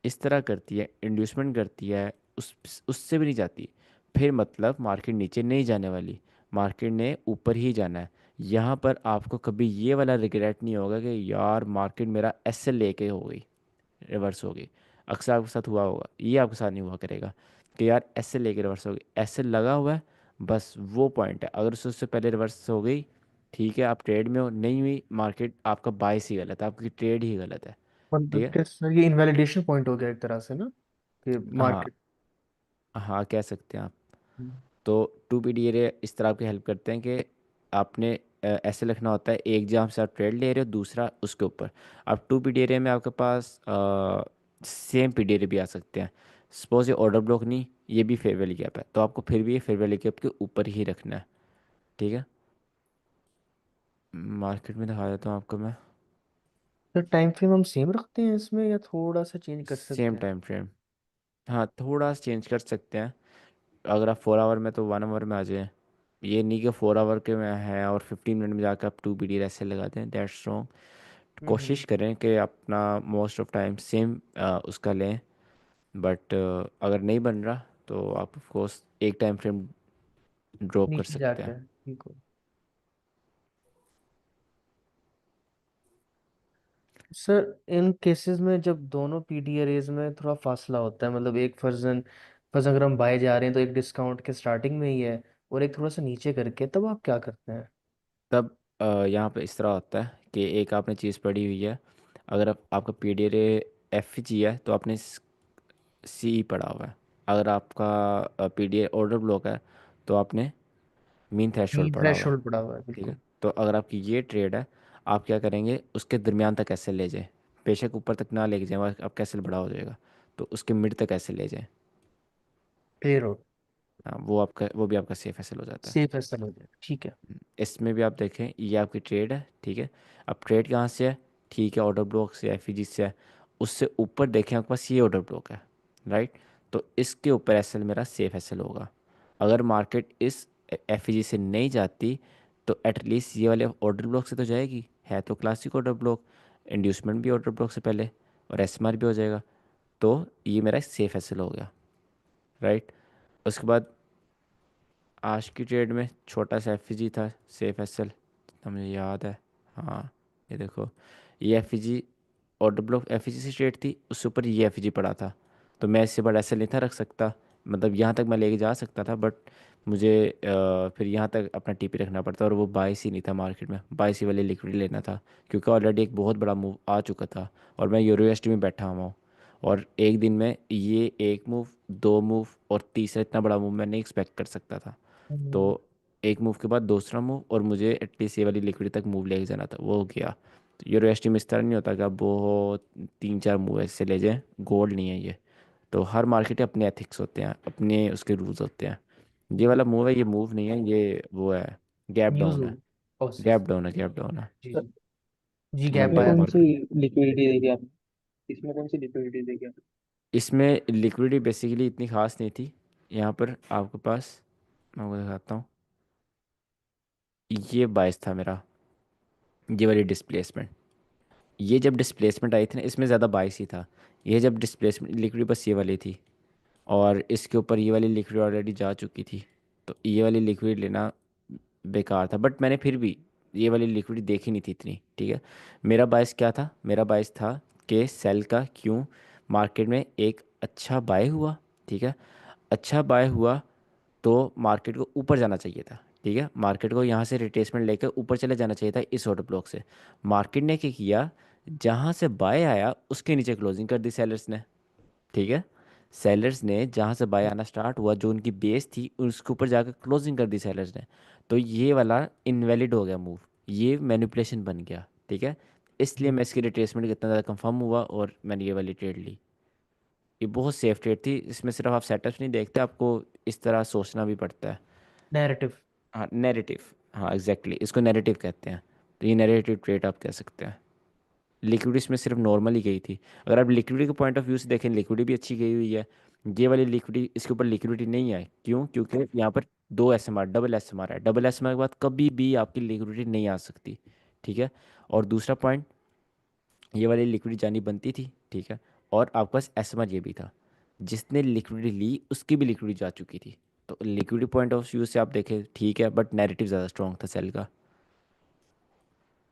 इस तरह करती है, इंड्यूसमेंट करती है, उससे भी नहीं जाती, फिर मतलब मार्केट नीचे नहीं जाने वाली, मार्केट ने ऊपर ही जाना है। यहाँ पर आपको कभी ये वाला रिग्रेट नहीं होगा कि यार मार्केट मेरा ऐसे लेके हो गई, रिवर्स हो गई। अक्सर आपके साथ हुआ होगा, ये आपके साथ नहीं हुआ करेगा कि यार ऐसे लेके रिवर्स हो गई, ऐसे लगा हुआ है, बस वो पॉइंट है। अगर उससे पहले रिवर्स हो गई, ठीक है, आप ट्रेड में हो, नहीं हुई, मार्केट आपका बायस ही गलत है, आपकी ट्रेड ही गलत है। ठीक
मतलब
है,
कि सर ये इनवैलिडेशन पॉइंट हो गया एक तरह से ना, कि
हाँ,
मार्केट।
हाँ कह सकते हैं आप। तो 2 PDRA इस तरह आपकी हेल्प करते हैं कि आपने ऐसे लिखना होता है, एक जहाँ से आप ट्रेड ले रहे हो, दूसरा उसके ऊपर। अब 2 PDRA में आपके पास सेम PDRA भी आ सकते हैं। सपोज ये ऑर्डर ब्लॉक नहीं, ये भी फेयर वैल्यू गैप है, तो आपको फिर भी ये फेयर वैल्यू गैप के ऊपर ही रखना है। ठीक है, मार्केट में दिखा देता हूँ आपको मैं।
सर टाइम फ्रेम हम सेम रखते हैं इसमें या थोड़ा सा चेंज कर सकते
सेम
हैं?
टाइम फ्रेम, हाँ थोड़ा सा चेंज कर सकते हैं। अगर आप 4 आवर में तो 1 आवर में आ जाए। ये नहीं कि 4 आवर के में है और 15 मिनट में जाकर आप 2 PDRA ऐसे लगा दें, दैट्स रॉन्ग।
हम्म।
कोशिश करें कि अपना मोस्ट ऑफ टाइम सेम उसका लें। बट अगर नहीं बन रहा तो आप ऑफ कोर्स एक टाइम फ्रेम ड्रॉप कर
नीचे
सकते हैं।
जाकर ठीक हो। सर इन केसेस में जब दोनों पीडीआरएज में थोड़ा फासला होता है, मतलब एक फर्जन फर्ज अगर हम बाय जा रहे हैं तो एक डिस्काउंट के स्टार्टिंग में ही है और एक थोड़ा सा नीचे करके, तब आप क्या करते हैं?
तब यहाँ पे इस तरह होता है कि एक आपने चीज़ पढ़ी हुई है। अगर आपका PDRA FG है तो आपने CE पढ़ा हुआ है। अगर आपका PDRA ऑर्डर ब्लॉक है तो आपने मीन थ्रेशोल्ड
मीन
पड़ा हुआ है।
थ्रेशोल्ड पड़ा हुआ है,
ठीक है,
बिल्कुल।
तो अगर आपकी ये ट्रेड है, आप क्या करेंगे, उसके दरमियान तक कैसे ले जाएं। बेशक ऊपर तक ना लेके जाएं, वह आप कैसे बड़ा हो जाएगा, तो उसके मिड तक कैसे ले जाएं।
क्लियर हो।
हाँ, वो आपका, वो भी आपका सेफ एसेल हो जाता है।
सेफ है सर, हो जाए, ठीक है।
इसमें भी आप देखें, ये आपकी ट्रेड है। ठीक है, अब ट्रेड कहाँ से है? ठीक है, ऑर्डर ब्लॉक से, FEG से है। उससे ऊपर देखें आपके पास ये ऑर्डर ब्लॉक है, राइट? तो इसके ऊपर एसएल मेरा सेफ एसएल होगा। अगर मार्केट इस FEG से नहीं जाती, तो एटलीस्ट ये वाले ऑर्डर ब्लॉक से तो जाएगी, है तो क्लासिक ऑर्डर ब्लॉक, इंड्यूसमेंट भी ऑर्डर ब्लॉक से पहले, और SMR भी हो जाएगा। तो ये मेरा सेफ एसएल हो गया, राइट? उसके बाद आज की ट्रेड में छोटा सा FEG था, सेफ एसएल, जितना मुझे याद है। हाँ, ये देखो, ये FEG ऑर्डर ब्लॉक FEG से ट्रेड थी, उसके ऊपर ये FEG पड़ा था। तो मैं इससे बड़ा एसएल नहीं था रख सकता, मतलब यहाँ तक मैं लेके जा सकता था, बट मुझे फिर यहाँ तक अपना TP रखना पड़ता, और वो बाईस ही नहीं था मार्केट में, बाईस ही वाले लिक्विड लेना था, क्योंकि ऑलरेडी एक बहुत बड़ा मूव आ चुका था और मैं यूरो में बैठा हुआ हूँ। और एक दिन में ये एक मूव, दो मूव और तीसरा इतना बड़ा मूव मैं नहीं एक्सपेक्ट कर सकता था। तो
हम्म।
एक मूव के बाद दूसरा मूव, और मुझे एटलीस्ट ये वाली लिक्विड तक मूव लेके जाना था, वो हो गया। तो यूरो में इस तरह नहीं होता कि आप वो 3-4 मूव ऐसे ले जाएं, गोल्ड नहीं है ये। तो हर मार्केट के अपने एथिक्स होते हैं, अपने उसके रूल्स होते हैं। ये वाला मूव है, ये मूव नहीं है, ये वो है, गैप
न्यूज़
डाउन है।
हुई। ओ
गैप डाउन है, गैप डाउन है।
जी
सर,
जी। जी
वन
गैप
इसमें
आया
पॉइंट
कौन सी
मार्केट।
लिक्विडिटी देगी आपने? इसमें कौन सी लिक्विडिटी देगी आपने?
इसमें लिक्विडिटी बेसिकली इतनी खास नहीं थी। यहाँ पर आपके पास, मैं आपको दिखाता हूँ, ये बायस था मेरा, ये वाली डिस्प्लेसमेंट। ये जब डिस्प्लेसमेंट आई थी ना, इसमें ज़्यादा बाइस ही था। ये जब डिस्प्लेसमेंट लिक्विड बस ये वाली थी, और इसके ऊपर ये वाली लिक्विड ऑलरेडी जा चुकी थी, तो ये वाली लिक्विड लेना बेकार था। बट मैंने फिर भी ये वाली लिक्विडिटी देखी नहीं थी इतनी, ठीक है। मेरा बायस क्या था, मेरा बायस था कि सेल का क्यों मार्केट में एक अच्छा बाय हुआ, ठीक है। अच्छा बाय हुआ तो मार्केट को ऊपर जाना चाहिए था, ठीक है। मार्केट को यहाँ से रिट्रेसमेंट लेकर ऊपर चले जाना चाहिए था इस ऑर्डर ब्लॉक से। मार्केट ने क्या किया, जहाँ से बाय आया उसके नीचे क्लोजिंग कर दी सेलर्स ने, ठीक है। सेलर्स ने जहाँ से बाय आना स्टार्ट हुआ, जो उनकी बेस थी, उसके ऊपर जाकर क्लोजिंग कर दी सेलर्स ने। तो ये वाला इनवैलिड हो गया मूव, ये मैनिपुलेशन बन गया, ठीक है। इसलिए मैं इसकी रिट्रेसमेंट कितना ज़्यादा कंफर्म हुआ और मैंने ये वाली ट्रेड ली। ये बहुत सेफ ट्रेड थी, इसमें सिर्फ आप सेटअप्स नहीं देखते, आपको इस तरह सोचना भी पड़ता है।
नैरेटिव।
हाँ नैरेटिव, हाँ एग्जैक्टली इसको नैरेटिव कहते हैं। तो ये नैरेटिव ट्रेड आप कह सकते हैं। लिक्विडिटी इसमें सिर्फ नॉर्मल ही गई थी। अगर आप लिक्विडिटी के पॉइंट ऑफ व्यू से देखें, लिक्विडिटी भी अच्छी गई हुई है। ये वाली लिक्विडिटी, इसके ऊपर लिक्विडिटी नहीं है, क्यों? क्योंकि यहाँ पर दो एसएमआर, डबल एसएमआर है। डबल एसएमआर के बाद कभी भी आपकी लिक्विडिटी नहीं आ सकती, ठीक है। और दूसरा पॉइंट, ये वाली लिक्विडिटी जानी बनती थी, ठीक है। और आपके पास एसएमआर ये भी था, जिसने लिक्विडिटी ली उसकी भी लिक्विडिटी जा चुकी थी। तो लिक्विडिटी पॉइंट ऑफ व्यू से आप देखें ठीक है, बट नैरेटिव ज़्यादा स्ट्रॉन्ग था सेल का।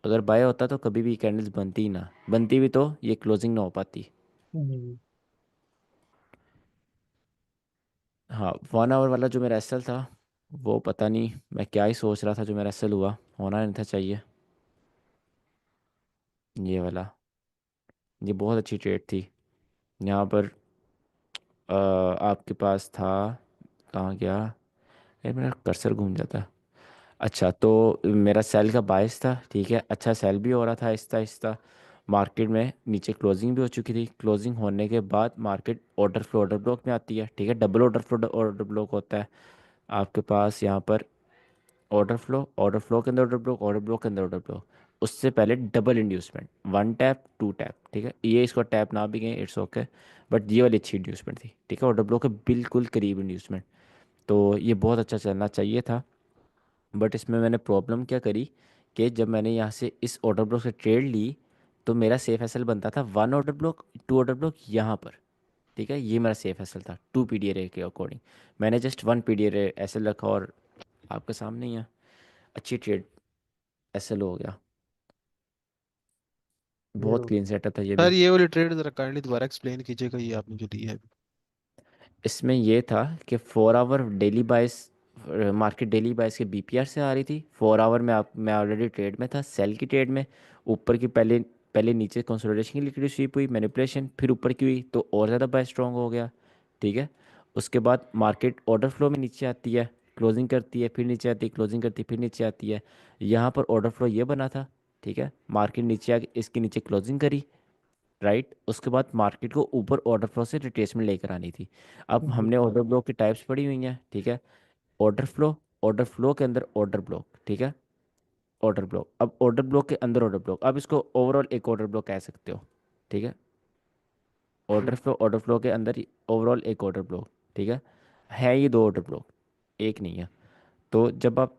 अगर बाय होता तो कभी भी कैंडल्स बनती ही ना, बनती भी तो ये क्लोजिंग ना हो पाती।
हम्म।
हाँ 1 आवर वाला जो मेरा एसएल था, वो पता नहीं मैं क्या ही सोच रहा था, जो मेरा एसएल हुआ, होना नहीं था चाहिए। ये वाला, ये बहुत अच्छी ट्रेड थी। यहाँ पर आपके पास था, कहाँ गया यार, मेरा कर्सर घूम जाता है। अच्छा तो मेरा सेल का बायस था, ठीक है। अच्छा सेल भी हो रहा था आहिस्ता आहिस्ता। मार्केट में नीचे क्लोजिंग भी हो चुकी थी। क्लोजिंग होने के बाद market order flow order block में आती है, ठीक है। Double order flow order block होता है आपके पास यहाँ पर। ऑर्डर फ्लो के अंदर ऑर्डर ब्लॉक, ऑर्डर ब्लॉक के अंदर ऑर्डर ब्लॉक। उससे पहले डबल इंड्यूसमेंट, 1 टैप 2 टैप, ठीक है। ये इसको टैप ना भी गए, इट्स ओके। बट ये वाली अच्छी इंड्यूसमेंट थी, ठीक है। ऑर्डर ब्लॉक के बिल्कुल करीब इंड्यूसमेंट। तो ये बहुत अच्छा चलना चाहिए था। बट इसमें मैंने प्रॉब्लम क्या करी कि जब मैंने यहाँ से इस ऑर्डर ब्लॉक से ट्रेड ली, तो मेरा सेफ एसएल बनता था 1 ऑर्डर ब्लॉक 2 ऑर्डर ब्लॉक यहाँ पर, ठीक है। ये मेरा सेफ एसएल था 2 पीडीआर के अकॉर्डिंग। मैंने जस्ट 1 पीडीआर एसएल रखा और आपके सामने ही है, अच्छी ट्रेड एसएल हो गया। बहुत
जरूर।
क्लीन सेटअप था ये
सर
भी।
ये वाली ट्रेड जरा काइंडली दोबारा एक्सप्लेन कीजिएगा, ये आपने जो दी है।
इसमें ये था कि 4 आवर डेली बाइस, मार्केट डेली बाइस के बीपीआर से आ रही थी। 4 आवर में आप, मैं ऑलरेडी ट्रेड में था, सेल की ट्रेड में। ऊपर की पहले पहले नीचे कंसोलिडेशन की लिक्विडिटी स्वीप हुई, मैनिपुलेशन, फिर ऊपर की हुई तो और ज़्यादा बाय स्ट्रॉन्ग हो गया, ठीक है। उसके बाद मार्केट ऑर्डर फ्लो में नीचे आती है, क्लोजिंग करती है, फिर नीचे आती है, क्लोजिंग करती है, फिर नीचे आती है। यहाँ पर ऑर्डर फ्लो ये बना था, ठीक है। मार्केट नीचे आके इसके नीचे क्लोजिंग करी, राइट। उसके बाद मार्केट को ऊपर ऑर्डर फ्लो से रिट्रेसमेंट लेकर आनी थी। अब
जी।
हमने ऑर्डर ब्लॉक की टाइप्स पढ़ी हुई हैं, ठीक है। ऑर्डर फ्लो, ऑर्डर फ्लो के अंदर ऑर्डर ब्लॉक, ठीक है। ऑर्डर ब्लॉक, अब ऑर्डर ब्लॉक के अंदर ऑर्डर ब्लॉक, अब इसको ओवरऑल एक ऑर्डर ब्लॉक कह सकते हो, ठीक है। ऑर्डर फ्लो के अंदर ओवरऑल एक ऑर्डर ब्लॉक, ठीक है ये 2 ऑर्डर ब्लॉक, एक नहीं है। तो जब आप,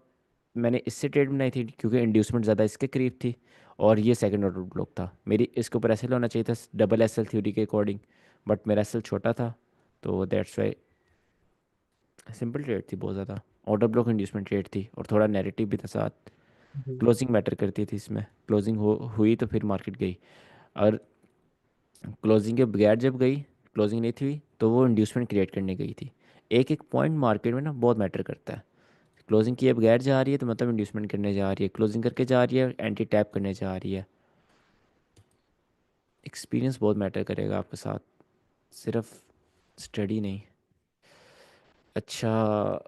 मैंने इससे ट्रेड बनाई थी क्योंकि इंड्यूसमेंट ज़्यादा इसके करीब थी, और ये सेकंड ऑर्डर ब्लॉक था। मेरी इसके ऊपर एसएल होना चाहिए था डबल एसएल थ्योरी के अकॉर्डिंग, बट मेरा एसएल छोटा था, तो दैट्स वाई। सिंपल ट्रेड थी बहुत ज़्यादा, ऑर्डर ब्लॉक इंड्यूसमेंट ट्रेड थी, और थोड़ा नेरेटिव भी था साथ।
जी।
क्लोजिंग मैटर करती थी इसमें, क्लोजिंग हुई तो फिर मार्केट गई। और क्लोजिंग के बगैर जब गई, क्लोजिंग नहीं थी तो वो इंड्यूसमेंट क्रिएट करने गई थी। एक एक पॉइंट मार्केट में ना बहुत मैटर करता है। क्लोजिंग किए बगैर जा रही है तो मतलब इंड्यूसमेंट करने जा रही है, क्लोजिंग करके जा रही है एंटी टैप करने जा रही है। एक्सपीरियंस बहुत मैटर करेगा आपके साथ, सिर्फ स्टडी नहीं। अच्छा,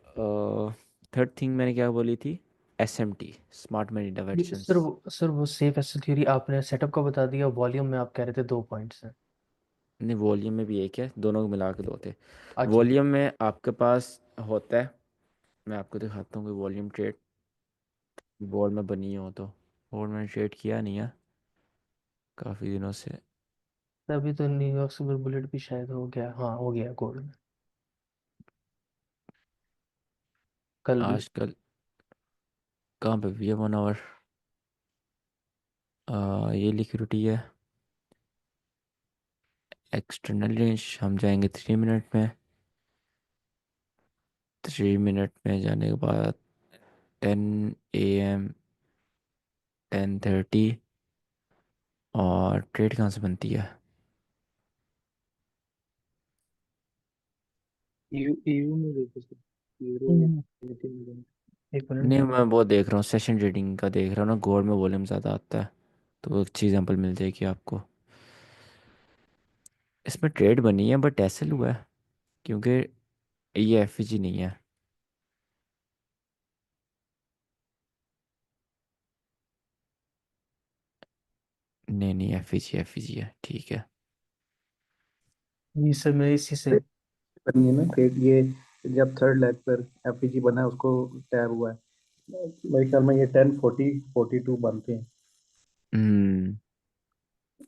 थर्ड थिंग मैंने क्या बोली थी, एसएमटी, स्मार्ट मनी
ये
डायवर्जन।
सर वो सेफ एसएल थ्योरी आपने सेटअप का बता दिया, वॉल्यूम में आप कह रहे थे 2 पॉइंट्स हैं।
नहीं वॉल्यूम में भी एक है, दोनों को मिला के दो थे।
अच्छा अच्छा।
वॉल्यूम में आपके पास होता है, मैं आपको दिखाता हूँ कि वॉल्यूम ट्रेड बोर्ड में बनी हो तो। बोर्ड में ट्रेड किया नहीं है काफ़ी दिनों से।
अभी तो न्यूयॉर्क सुपर बुलेट भी शायद हो गया, हाँ हो गया गोल्ड में, कल भी।
आजकल कहाँ पे भी है 1 आवर, ये लिक्विडिटी है। एक्सटर्नल रेंज हम जाएंगे 3 मिनट में। 3 मिनट में जाने के बाद 10 AM 10:30 और ट्रेड कहाँ से बनती है?
यू यू में देखो सर, यूरो
हम्म,
में।
एक मिनट।
नहीं, मैं वो देख रहा हूँ, सेशन ट्रेडिंग का देख रहा हूँ ना, गोल्ड में वॉल्यूम ज़्यादा आता है, तो वो अच्छी एग्जांपल मिल जाएगी आपको। इसमें ट्रेड बनी है बट एसएल हुआ है, क्योंकि ये एफईजी नहीं है। नहीं नहीं, एफईजी एफईजी है, ठीक है।
ये सब मैं इसी से।
बनी है ना ट्रेड ये, जब थर्ड लेग पर एफईजी बना है उसको टैब हुआ है। मेरे ख्याल में ये 10:40 42 बनते हैं,
हम्म।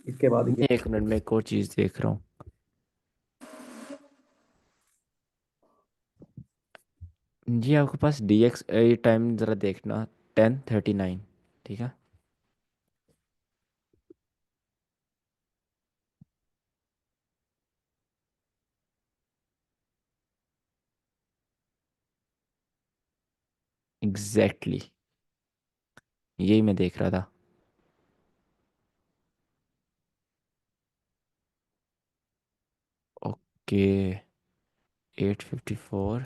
इसके बाद ये।
नहीं, एक मिनट में एक और चीज़ देख रहा हूँ। जी आपके पास डी एक्स टाइम ज़रा देखना, 10:39, ठीक है। एग्जैक्टली यही मैं देख रहा था। ओके, 8:54,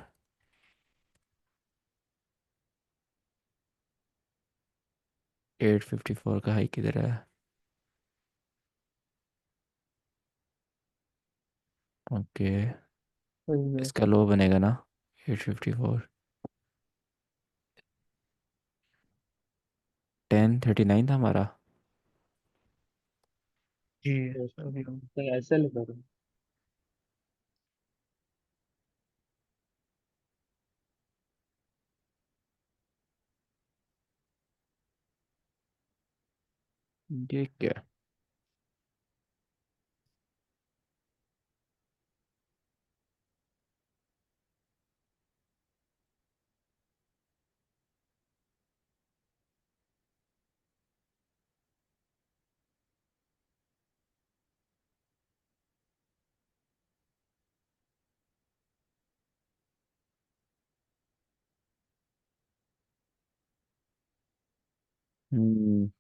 8:54 का हाई किधर है? ओके,
वही है।
इसका लो बनेगा ना, 8:54। 10:39 था हमारा।
जी अभी
तो ऐसे लगा रहा हूँ।
ये क्या? हम्म,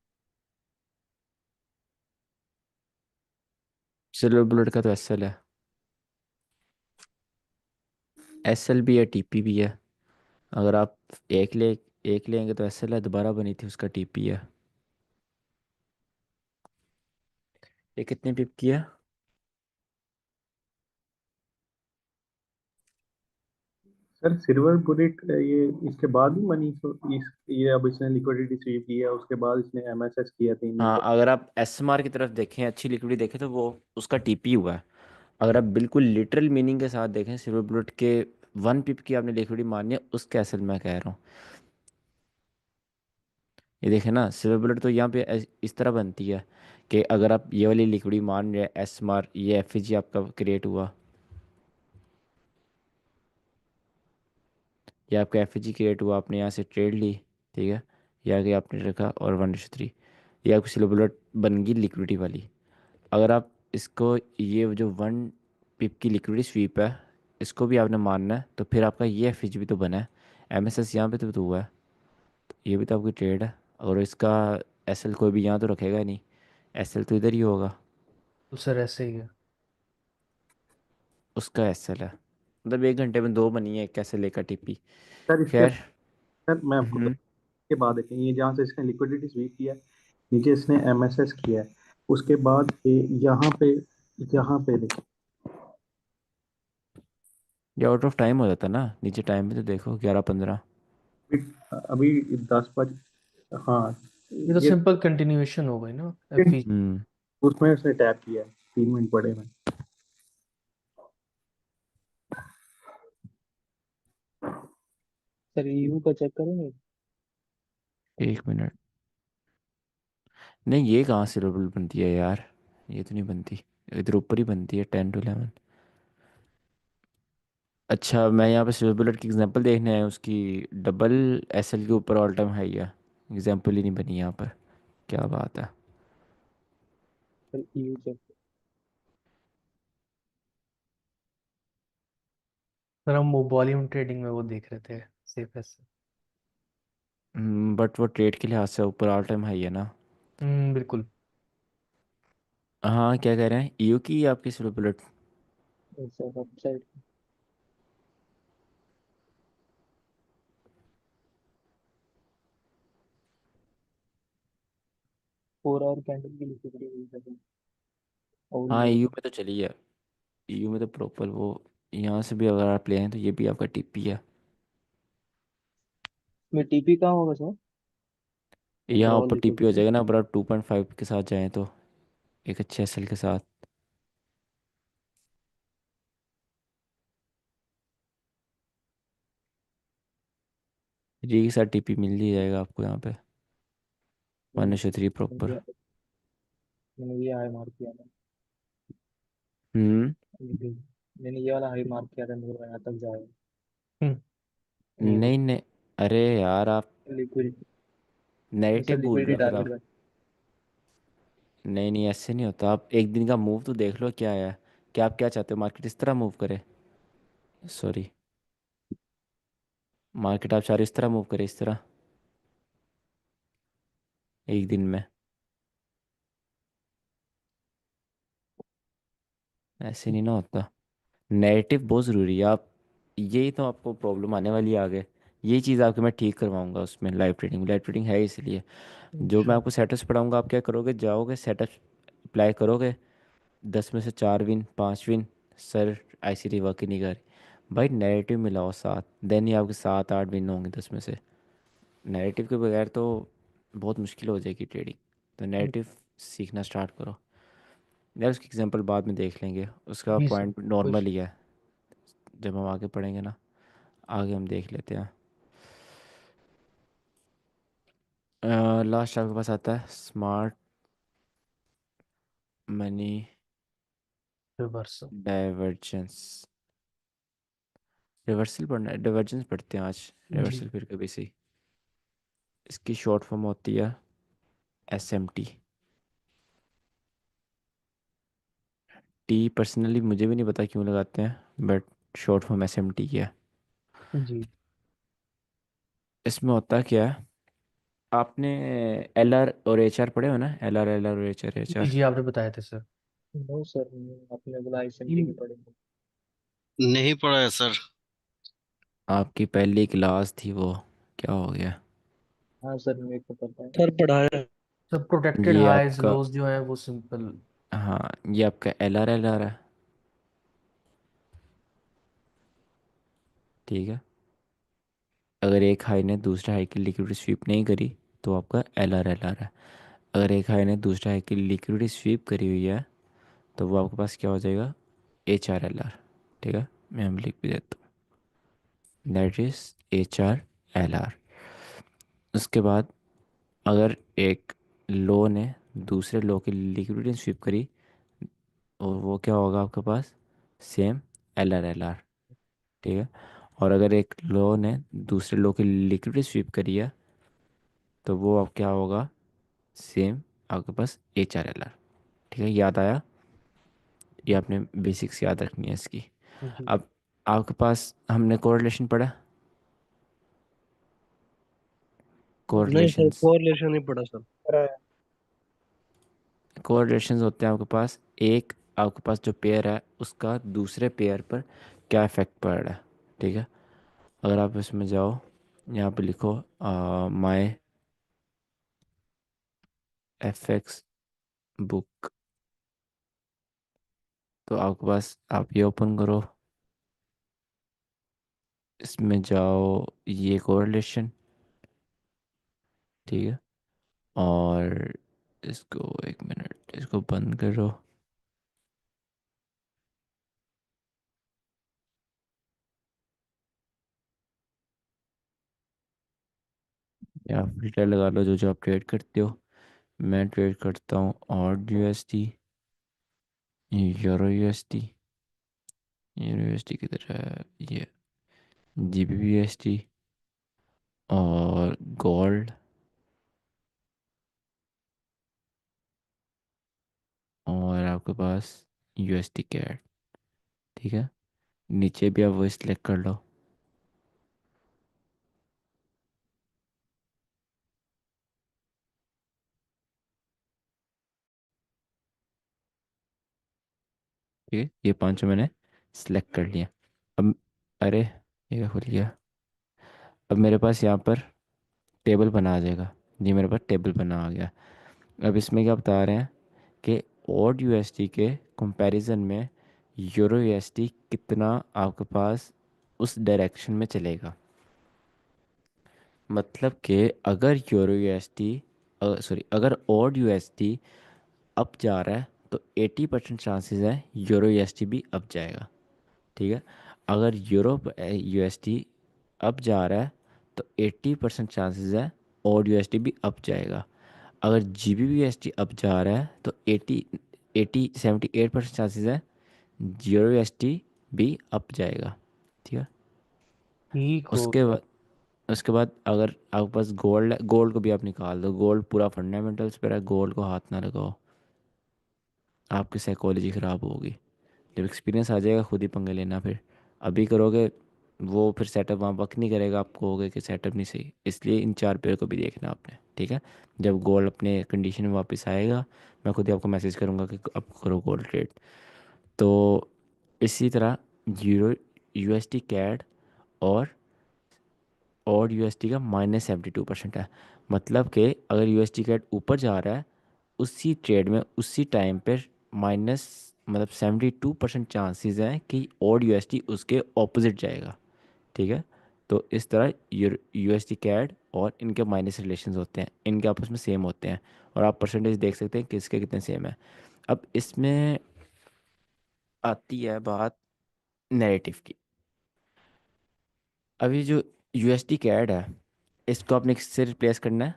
सिल्वर बुलेट का तो एसएल है, एसएल भी है, टीपी भी है। अगर आप एक ले एक लेंगे तो एसएल है, दोबारा बनी थी उसका टीपी है। ये कितने पिप की है?
सर सिल्वर बुलेट ये इसके बाद ही बनी, तो इस ये अब इसने लिक्विडिटी स्वीप किया है, उसके बाद इसने एमएसएस किया 3 दिन
हाँ,
बाद।
अगर आप एसएमआर की तरफ देखें, अच्छी लिक्विडिटी देखें, तो वो उसका टीपी हुआ है। अगर आप बिल्कुल लिटरल मीनिंग के साथ देखें, सिल्वर बुलेट के 1 पिप की आपने लिक्विडिटी मारनी है, उसके एसएल मैं कह रहा हूँ। ये देखें ना, सिल्वर बुलेट तो यहाँ पे इस तरह बनती है कि अगर आप ये वाली लिक्विडिटी मान रहे हैं, एसएमआर, ये एफईजी आपका क्रिएट हुआ, ये आपका एफईजी क्रिएट हुआ, आपने यहाँ से ट्रेड ली, ठीक है, ये आगे आपने रखा और 1:3, ये आपकी सिल्वर बुलेट बन गई लिक्विडिटी वाली। अगर आप इसको, ये जो 1 पिप की लिक्विडिटी स्वीप है, इसको भी आपने मानना है, तो फिर आपका ये एफईजी भी तो बना है, एमएसएस यहाँ पे तो हुआ है, तो ये भी तो आपकी ट्रेड है। और इसका एसएल कोई भी यहाँ तो रखेगा नहीं, एसएल तो इधर ही होगा,
तो सर ऐसे ही है।
उसका एसएल है। मतलब 1 घंटे में दो बनी है, कैसे लेकर टीपी।
सर इसके,
खैर।
सर मैं आपको
हम्म।
के बाद देखें, ये जहाँ से इसने लिक्विडिटी स्वीप किया है, नीचे इसने एमएसएस किया है, उसके बाद ये यहाँ पे देखें।
ये आउट ऑफ टाइम हो जाता ना, नीचे टाइम भी तो देखो, 11:15।
अभी 10 बज, हाँ
ये तो
ये
सिंपल कंटिन्यूएशन हो गई ना एफई।
हम्म।
उसमें उसने टैप किया है, 3 मिनट पड़े में। सर ईयू का चेक करेंगे।
1 मिनट। नहीं, ये कहाँ से डबल बनती है यार, ये तो नहीं बनती, इधर ऊपर ही बनती है, 10 to 11। अच्छा, मैं यहाँ पे सिल्वर बुलेट की एग्जांपल देखने आया हूँ, उसकी डबल एसएल के ऊपर ऑल टाइम हाई है, एग्जांपल ही नहीं बनी यहाँ पर, क्या बात है।
Sir EU check.
सर हम वो वॉल्यूम ट्रेडिंग में वो देख रहे थे, सेफ ऐसे।
बट वो ट्रेड के लिहाज से ऊपर ऑल टाइम हाई है ना।
बिल्कुल।
हाँ, क्या कह रहे हैं, ईयू की या आपकी slow bullet?
Sir upside 4 our candle की लिक्विडिटी हुई सर। और
हाँ,
ये
ईयू में तो चली है। ईयू में तो प्रॉपर वो, यहाँ से भी अगर आप ले हैं तो ये भी आपका टीपी है।
में टीपी कहाँ होगा सर?
यहाँ
ओवरऑल
ऊपर टीपी हो
लिक्विडिटी।
जाएगा ना, अगर आप 2.5 के साथ जाएं तो, एक अच्छे एसएल के साथ। जी के साथ टीपी मिल ही जाएगा आपको यहाँ पे, 1:3 प्रॉपर।
मैंने ये हाई मार्क किया था।
हम्म।
मैंने ये वाला हाई मार्क किया था, मेरे को यहाँ तक जाएगा।
नहीं नहीं, अरे यार आप
लिक्विडिटी। सर
नेगेटिव भूल रहे
लिक्विडिटी
हो फिर
टारगेट
आप।
का।
नहीं नहीं, ऐसे नहीं होता। आप एक दिन का मूव तो देख लो क्या है। क्या आप क्या चाहते हो, मार्केट इस तरह मूव करे? सॉरी, मार्केट आप चाह रहे हो इस तरह मूव करे, इस तरह एक दिन में? ऐसे नहीं ना होता। नेगेटिव बहुत ज़रूरी है। आप, यही तो आपको प्रॉब्लम आने वाली है आगे। यही चीज़ आपके मैं ठीक करवाऊंगा उसमें। लाइव ट्रेडिंग है इसलिए। जो मैं
अच्छा।
आपको सेटअप्स पढ़ाऊंगा, आप क्या करोगे, जाओगे सेटअप अप्लाई करोगे, 10 में से 4 win 5 win, sir ICT work ही नहीं कर रही, भाई नेगेटिव मिलाओ 7, देन ही आपके 7 8 विन होंगे 10 में से। नेगेटिव के बगैर तो बहुत मुश्किल हो जाएगी ट्रेडिंग। तो नेगेटिव सीखना स्टार्ट करो। यार उसकी एग्जांपल बाद में देख लेंगे, उसका
जी सर,
पॉइंट
कोई
नॉर्मल ही है। जब हम आगे पढ़ेंगे ना, आगे हम देख लेते हैं। लास्ट आपके पास आता है smart money
reversal.
Divergence. Reversal पढ़ना है, डाइवर्जेंस पढ़ते हैं आज।
जी।
रिवर्सल फिर कभी सी। इसकी शॉर्ट फॉर्म होती है SMT। टी पर्सनली मुझे भी नहीं पता क्यों लगाते हैं, बट शॉर्ट फॉर्म SMT की है।
जी।
इसमें होता क्या है, आपने LR और HR पढ़े हो ना, LR और HR
जी
HR।
जी, आपने बताए थे सर।
नो सर, आपने बोला आईएसएमटी की
जी।
पड़ेगी।
नहीं पढ़ा है सर।
आपकी पहली क्लास थी वो, क्या हो गया?
हाँ सर, मेरे को पता है।
सर पढ़ा है।
सब प्रोटेक्टेड
ये
हाइज
आपका,
लोज जो है वो सिंपल।
हाँ ये आपका LR है, ठीक है। अगर एक हाई ने दूसरे हाई की लिक्विडिटी स्वीप नहीं करी तो आपका LR है। अगर एक हाई ने दूसरे हाई की लिक्विडिटी स्वीप करी हुई है तो वो आपके पास क्या हो जाएगा, HRLR। ठीक है, मैं हम लिख भी देता हूँ, दैट इज HRLR। उसके बाद अगर एक लो ने दूसरे लो की लिक्विडिटी स्वीप करी, और वो क्या होगा आपके पास, सेम LR। ठीक है। और अगर एक लो ने दूसरे लो की लिक्विडिटी स्वीप करी है तो वो अब क्या होगा, सेम आपके पास HRLR। ठीक है, याद आया? ये आपने बेसिक्स याद रखनी है इसकी।
जी।
अब आपके पास हमने कोरिलेशन पढ़ा,
नहीं सर,
कोरिलेशंस।
कोरिलेशन नहीं पढ़ा सर।
कोरिलेशंस होते हैं आपके पास, एक आपके पास जो पेयर है उसका दूसरे पेयर पर क्या इफेक्ट पड़ रहा है। ठीक है, अगर आप इसमें जाओ, यहाँ पे लिखो माई FX बुक, तो आपके पास, आप ये ओपन करो, इसमें जाओ, ये कोरिलेशन, ठीक है। और इसको, एक मिनट, इसको बंद करो। या फिल्टर लगा लो जो जो आप ट्रेड करते हो। मैं ट्रेड करता हूँ और USD, यूरो USD किधर है, ये GBP USD, और गोल्ड, और आपके पास USD कैट। ठीक है, नीचे भी आप वही सिलेक्ट कर लो। ठीक है, ये पांचों मैंने सिलेक्ट कर लिया। अब अरे ये क्या खुल गया। अब मेरे पास यहाँ पर टेबल बना आ जाएगा। जी मेरे पास टेबल बना आ गया। अब इसमें क्या बता रहे हैं कि ऑड यूएसडी के कंपैरिजन में यूरो यूएसडी कितना आपके पास उस डायरेक्शन में चलेगा। मतलब कि अगर यूरो यूएसडी सॉरी अगर ऑड यूएसडी अप जा रहा है तो 80% चांसेस है यूरो यूएसडी भी अप जाएगा। ठीक है, अगर यूरो यूएसडी अप जा रहा है तो 80% चांसेस है ऑड यूएसडी भी अप जाएगा। अगर जीबीबी यूएसडी अप जा रहा है तो 78% चांसेस है जीरो यूएसडी भी अप जाएगा। ठीक है,
ठीक हो
उसके
गया।
बाद अगर आपके पास गोल्ड है, गोल्ड को भी आप निकाल दो। गोल्ड पूरा फंडामेंटल्स पर है, गोल्ड को हाथ ना लगाओ, आपकी साइकोलॉजी ख़राब होगी। जब एक्सपीरियंस आ जाएगा खुद ही पंगे लेना। फिर अभी करोगे वो फिर सेटअप वहाँ वर्क नहीं करेगा, आप कहोगे कि सेटअप नहीं सही। इसलिए इन चार पेयर को भी देखना आपने। ठीक है, जब गोल्ड अपने कंडीशन में वापस आएगा मैं खुद ही आपको मैसेज करूँगा कि अब करो गोल्ड ट्रेड। तो इसी तरह यूरो यूएसडी कैड और यूएसडी का -72% है। मतलब कि अगर यूएसडी कैड ऊपर जा रहा है उसी ट्रेड में उसी टाइम पर माइनस मतलब 72% चांसेस हैं कि ओड यूएसडी उसके ऑपोजिट जाएगा। ठीक है, तो इस तरह यूएसडी कैड और इनके माइनस रिलेशंस होते हैं, इनके आपस में सेम होते हैं। और आप परसेंटेज देख सकते हैं किसके कितने सेम है। अब इसमें आती है बात नैरेटिव की। अभी जो यूएसडी कैड है इसको आपने किससे रिप्लेस करना है?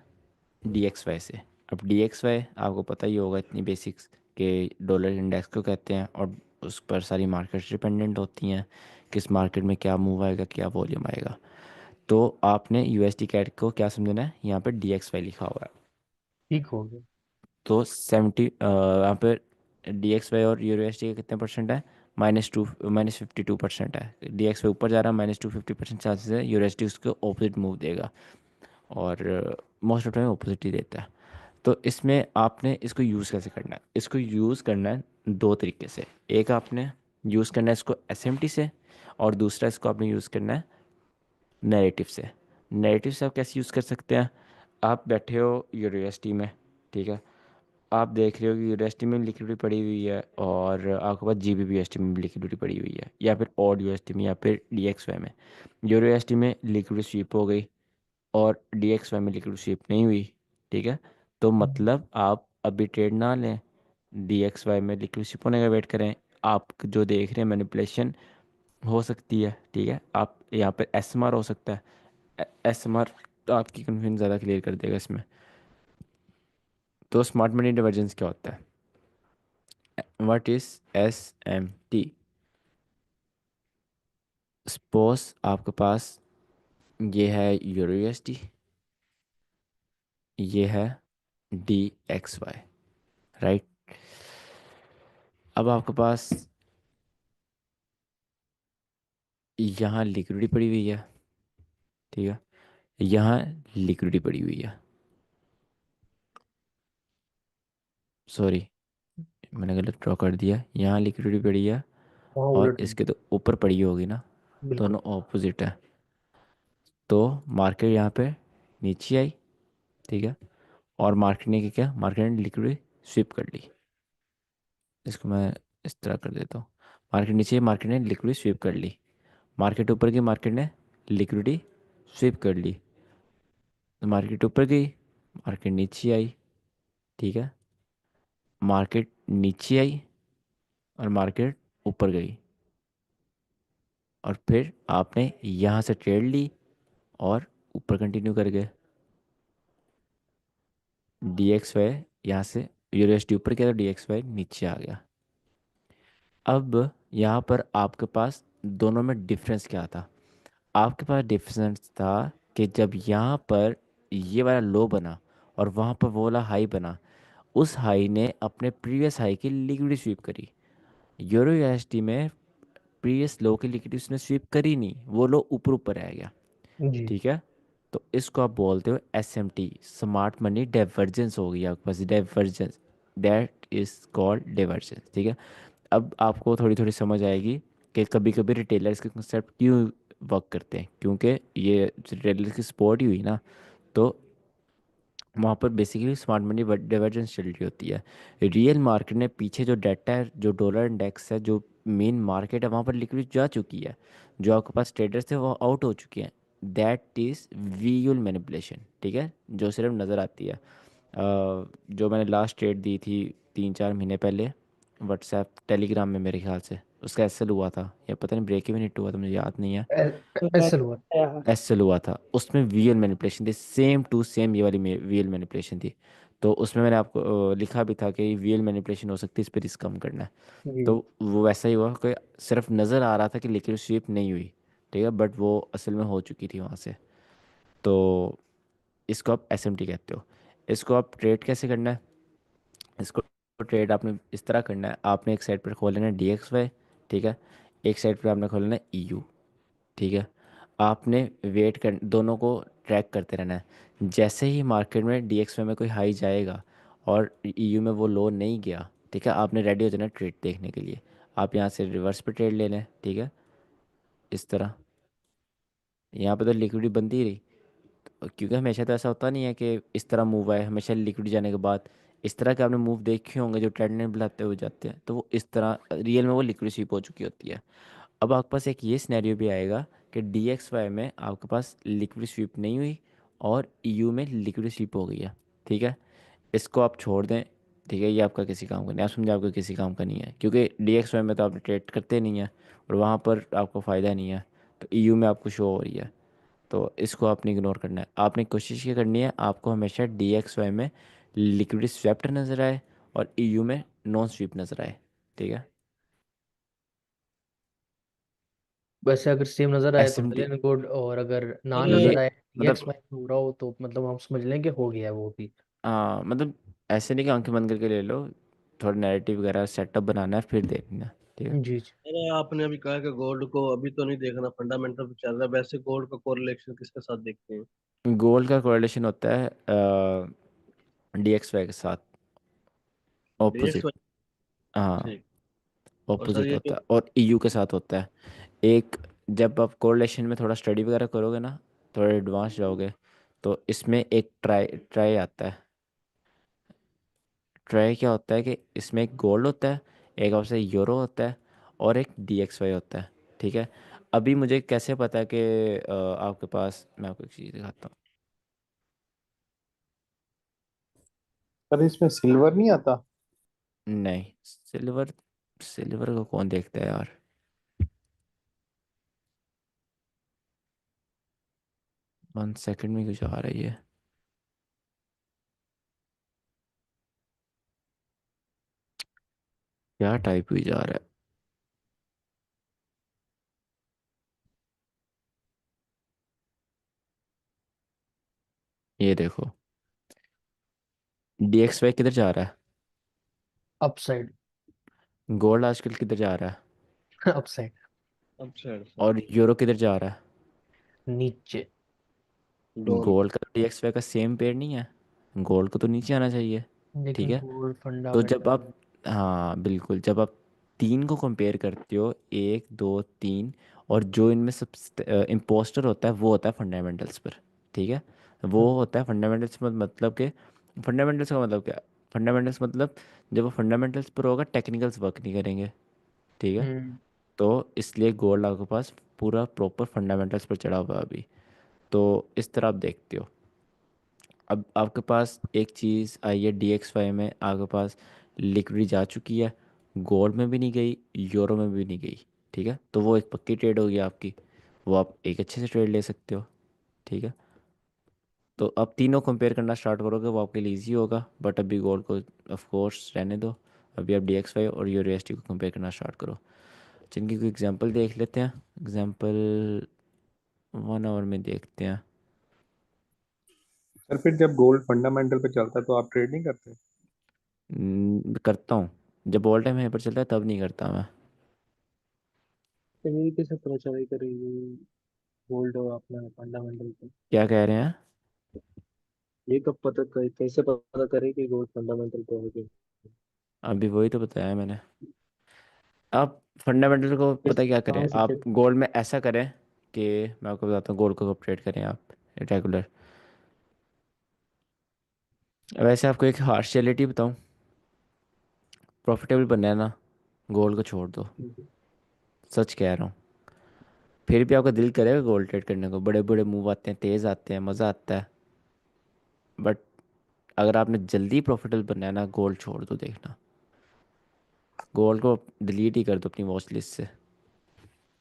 DXY से। अब DXY आपको पता ही होगा इतनी बेसिक्स के डॉलर इंडेक्स को कहते हैं और उस पर सारी मार्केट्स डिपेंडेंट होती हैं, किस मार्केट में क्या मूव आएगा, क्या वॉल्यूम आएगा। तो आपने USD कैट को क्या समझना है, यहाँ पे DXY लिखा हुआ है।
ठीक हो गया।
तो 70 यहाँ पे DXY और यूरो एस डी का कितने परसेंट है? -52% है। DXY ऊपर जा रहा है, -250% चांसेस है यूरो एस डी उसको ऑपोजिट मूव देगा। और मोस्ट ऑफ टाइम ऑपोजिट ही देता है। तो इसमें आपने इसको यूज़ कैसे करना है? इसको यूज़ करना है दो तरीके से। एक आपने यूज़ करना है इसको SMT से, और दूसरा इसको आपने यूज़ करना है नैरेटिव से। नैरेटिव से आप कैसे यूज़ कर सकते हैं? आप बैठे हो यूनिवर्सिटी में, ठीक है, आप देख रहे हो कि यूनिवर्सिटी में लिक्विडिटी पड़ी हुई है और आपके पास जीबीबी यूएसटी में भी लिक्विडिटी पड़ी हुई है, या फिर ऑड यूएसटी में या फिर DXY में। यूनिवर्सिटी में लिक्विडिटी स्वीप हो गई और DXY में लिक्विड स्वीप नहीं हुई। ठीक है, तो मतलब आप अभी ट्रेड ना लें, DXY में लिक्विड स्वीप होने का वेट करें। आप जो देख रहे हैं मैनिपुलेशन हो सकती है। ठीक है, आप यहाँ पर SMR हो सकता है। SMR तो आपकी कन्फ्यूजन ज़्यादा क्लियर कर देगा इसमें। तो स्मार्ट मनी डिवर्जेंस क्या होता है? What is SMT? सपोज आपके पास ये है यूरो USD, ये है DXY, राइट। अब आपके पास यहाँ लिक्विडिटी पड़ी हुई है, ठीक है, यहाँ लिक्विडिटी पड़ी हुई है, सॉरी मैंने गलत ड्रॉ कर दिया। यहाँ लिक्विडिटी पड़ी है
हाँ
और
उलट गई।
इसके तो ऊपर पड़ी होगी ना,
बिल्कुल।
दोनों ऑपोजिट है। तो मार्केट यहाँ पे नीचे आई, ठीक है, और मार्केट ने क्या, मार्केट ने लिक्विडिटी स्विप कर ली। इसको मैं इस तरह कर देता हूँ। मार्केट नीचे, मार्केट ने लिक्विडिटी स्विप कर ली। मार्केट ऊपर गई, मार्केट ने लिक्विडिटी स्विप कर ली। तो मार्केट ऊपर गई, मार्केट नीचे आई, ठीक है, मार्केट नीचे आई और मार्केट ऊपर गई, और फिर आपने यहाँ से ट्रेड ली और ऊपर कंटिन्यू कर गए। DXY यहाँ से यूएसडी ऊपर गया तो DXY नीचे आ गया। अब यहाँ पर आपके पास दोनों में डिफरेंस क्या था? आपके पास डिफरेंस था कि जब यहाँ पर ये वाला लो बना और वहाँ पर वो वाला हाई बना, उस हाई ने अपने प्रीवियस हाई की लिक्विडिटी स्वीप करी। यूरो यूएसडी में प्रीवियस लो की लिक्विडिटी उसने स्वीप करी नहीं, वो लो ऊपर ऊपर रह गया।
जी।
ठीक है, तो इसको आप बोलते हो SMT, स्मार्ट मनी डाइवर्जेंस हो गई आपके पास, divergence, that is called divergence. ठीक है, अब आपको थोड़ी थोड़ी समझ आएगी कि कभी कभी रिटेलर्स के कंसेप्ट क्यों वर्क करते हैं, क्योंकि ये रिटेलर की सपोर्ट ही हुई ना, तो वहाँ पर बेसिकली स्मार्ट मनी डाइवर्जेंस चल रही होती है। रियल मार्केट में पीछे जो डाटा है, जो डॉलर इंडेक्स है, जो मेन मार्केट है, वहाँ पर लिक्विड जा चुकी है। जो आपके पास ट्रेडर्स थे वो आउट हो चुके हैं। दैट इज़ विजुअल मैनिपुलेशन, ठीक है, जो सिर्फ नज़र आती है। जो मैंने लास्ट ट्रेड दी थी 3 4 महीने पहले व्हाट्सएप टेलीग्राम में, मेरे ख्याल से उसका एसएल हुआ था या पता नहीं ब्रेक इवन हिट हुआ था, मुझे याद नहीं है।
तो
एसएल हुआ।
एसएल हुआ था, उसमें वीएल मैनिपुलेशन थी, सेम टू सेम ये वाली वीएल मैनिपुलेशन थी। तो उसमें मैंने आपको लिखा भी था कि वीएल मैनिपुलेशन हो सकती है, इस पर रिस्क कम करना है।
जी।
तो वो वैसा ही हुआ कि सिर्फ नज़र आ रहा था कि लिक्विड स्वीप नहीं हुई, ठीक है, बट वो असल में हो चुकी थी वहाँ से। तो इसको आप एसएमटी कहते हो। इसको आप ट्रेड कैसे करना है? इसको ट्रेड आपने इस तरह करना है, आपने एक साइड पर खोल लेना है DXY, ठीक है, एक साइड पर आपने खोल लेना है EU, ठीक है। आपने वेट कर, दोनों को ट्रैक करते रहना है। जैसे ही मार्केट में DXY में कोई हाई जाएगा और EU में वो लो नहीं गया, ठीक है, आपने रेडी हो जाना ट्रेड देखने के लिए। आप यहाँ से रिवर्स पे ट्रेड ले लें, ठीक है, इस तरह। यहाँ पे तो लिक्विडिटी बनती ही रही, क्योंकि हमेशा तो ऐसा होता नहीं है कि इस तरह मूव आए, हमेशा लिक्विड जाने के बाद इस तरह के आपने मूव देखे होंगे जो ट्रेंड में बुलाते हुए जाते हैं, तो वो इस तरह रियल में वो लिक्विड स्वीप हो चुकी होती है। अब आपके पास एक ये सिनेरियो भी आएगा कि DXY में आपके पास लिक्विड स्वीप नहीं हुई और EU में लिक्विड स्वीप हो गई है, ठीक है। इसको आप छोड़ दें, ठीक है, ये आपका किसी काम का नहीं, आप समझे, आपका किसी काम का नहीं है, क्योंकि DXY में तो आप ट्रेड करते नहीं हैं और वहाँ पर आपको फ़ायदा नहीं है। तो EU में आपको शो हो रही है, तो इसको आपने इग्नोर करना है। आपने कोशिश ये करनी है आपको हमेशा DXY में लिक्विड स्वेप्ट नज़र आए और EU में नॉन स्वीप नज़र आए, ठीक है।
वैसे अगर सेम नजर आए
एस
तो
am
well
T
and good, और अगर ना
ये
नजर
ये
आए एक्स
मतलब,
वाई हो रहा हो तो मतलब हम समझ लेंगे हो गया है वो भी।
हाँ मतलब ऐसे नहीं कि आंखें बंद करके ले लो, थोड़ा नैरेटिव वगैरह सेटअप बनाना है फिर देखना है, ठीक है।
जी जी।
अरे आपने अभी कहा कि गोल्ड को अभी तो नहीं देखना, फंडामेंटल पे चल रहा है, वैसे गोल्ड का कोरिलेशन किसके साथ देखते हैं?
गोल्ड का कोरिलेशन होता है DXY के साथ,
डीएक्स।
ऑपोजिट। हाँ,
ठीक। और सर
ऑपोजिट
ये जो
होता है, और EU के साथ होता है। एक, जब आप कोरिलेशन में थोड़ा स्टडी वगैरह करोगे ना, थोड़ा एडवांस जाओगे, तो इसमें एक ट्राई ट्राई आता है। ट्राई क्या होता है कि इसमें एक गोल्ड होता है, एक आपसे यूरो होता है, और एक DXY होता है, ठीक है। अभी मुझे कैसे पता है कि आपके पास, मैं आपको एक चीज़ दिखाता हूँ।
पर इसमें सिल्वर नहीं आता?
नहीं, सिल्वर, सिल्वर को कौन देखता है यार। 1 सेकंड में कुछ आ रही है, क्या टाइप हुई जा रहा है, ये देखो DXY किधर जा रहा है,
अपसाइड।
गोल्ड आजकल किधर जा रहा है,
अपसाइड।
अच्छा सर।
और यूरो किधर जा रहा
नीचे।
है।
डोन।
गोल्ड का DXY का सेम पेड़ नहीं है, गोल्ड को तो नीचे आना चाहिए, ठीक
लेकिन
है।
गोल्ड
तो जब
फंडामेंटल।
आप, हाँ बिल्कुल, जब आप तीन को कंपेयर करते हो, 1 2 3, और जो इनमें सब इम्पोस्टर होता है वो होता है फंडामेंटल्स पर, ठीक है। वो होता है फंडामेंटल्स, मतलब कि फंडामेंटल्स का मतलब क्या, फंडामेंटल्स मतलब जब वो फंडामेंटल्स पर होगा टेक्निकल्स वर्क नहीं करेंगे, ठीक है।
हम्म।
तो इसलिए गोल्ड आपके पास पूरा प्रॉपर फंडामेंटल्स पर चढ़ा हुआ है अभी। तो इस तरह आप देखते हो। अब आपके पास एक चीज़ आई है DXY में, आपके पास लिक्विड जा चुकी है, गोल्ड में भी नहीं गई, यूरो में भी नहीं गई, ठीक है। तो वो एक पक्की ट्रेड होगी आपकी, वो आप एक अच्छे से ट्रेड ले सकते हो, ठीक है। तो अब तीनों कंपेयर करना स्टार्ट करोगे वो आपके लिए ईजी होगा, बट अभी गोल्ड को ऑफ कोर्स रहने दो। अभी आप DXY और यूरो USD को कंपेयर करना स्टार्ट करो। जिनकी कोई एग्जांपल देख लेते हैं, एग्जांपल 1 आवर में देखते हैं।
सर फिर जब गोल्ड फंडामेंटल पे चलता है तो आप ट्रेड नहीं करते?
करता हूँ, जब ऑल टाइम हाई पर चलता है तब नहीं करता मैं।
तो ये कैसे पता चला करेगी गोल्ड और अपना फंडामेंटल पे?
क्या कह रहे हैं?
ये कब कैसे पता करे कि गोल्ड फंडामेंटल पे है कि?
अभी वही तो बताया मैंने। आप फंडामेंटल को
किस
पता है क्या करें,
कहाँ से
आप
check-
गोल्ड में ऐसा करें कि मैं आपको बताता हूँ गोल्ड को कब ट्रेड करें आप रेगुलर। वैसे आपको एक हार्श रियलिटी बताऊँ, प्रॉफिटेबल बनना है ना, गोल्ड को छोड़ दो, सच कह रहा हूँ। फिर भी आपका दिल करेगा गोल्ड ट्रेड करने को, बड़े बड़े मूव आते हैं, तेज़ आते हैं, मज़ा आता है, बट अगर आपने जल्दी प्रॉफिटेबल बनना है ना, गोल्ड छोड़ दो देखना, गोल्ड को डिलीट ही कर दो अपनी वॉच लिस्ट से।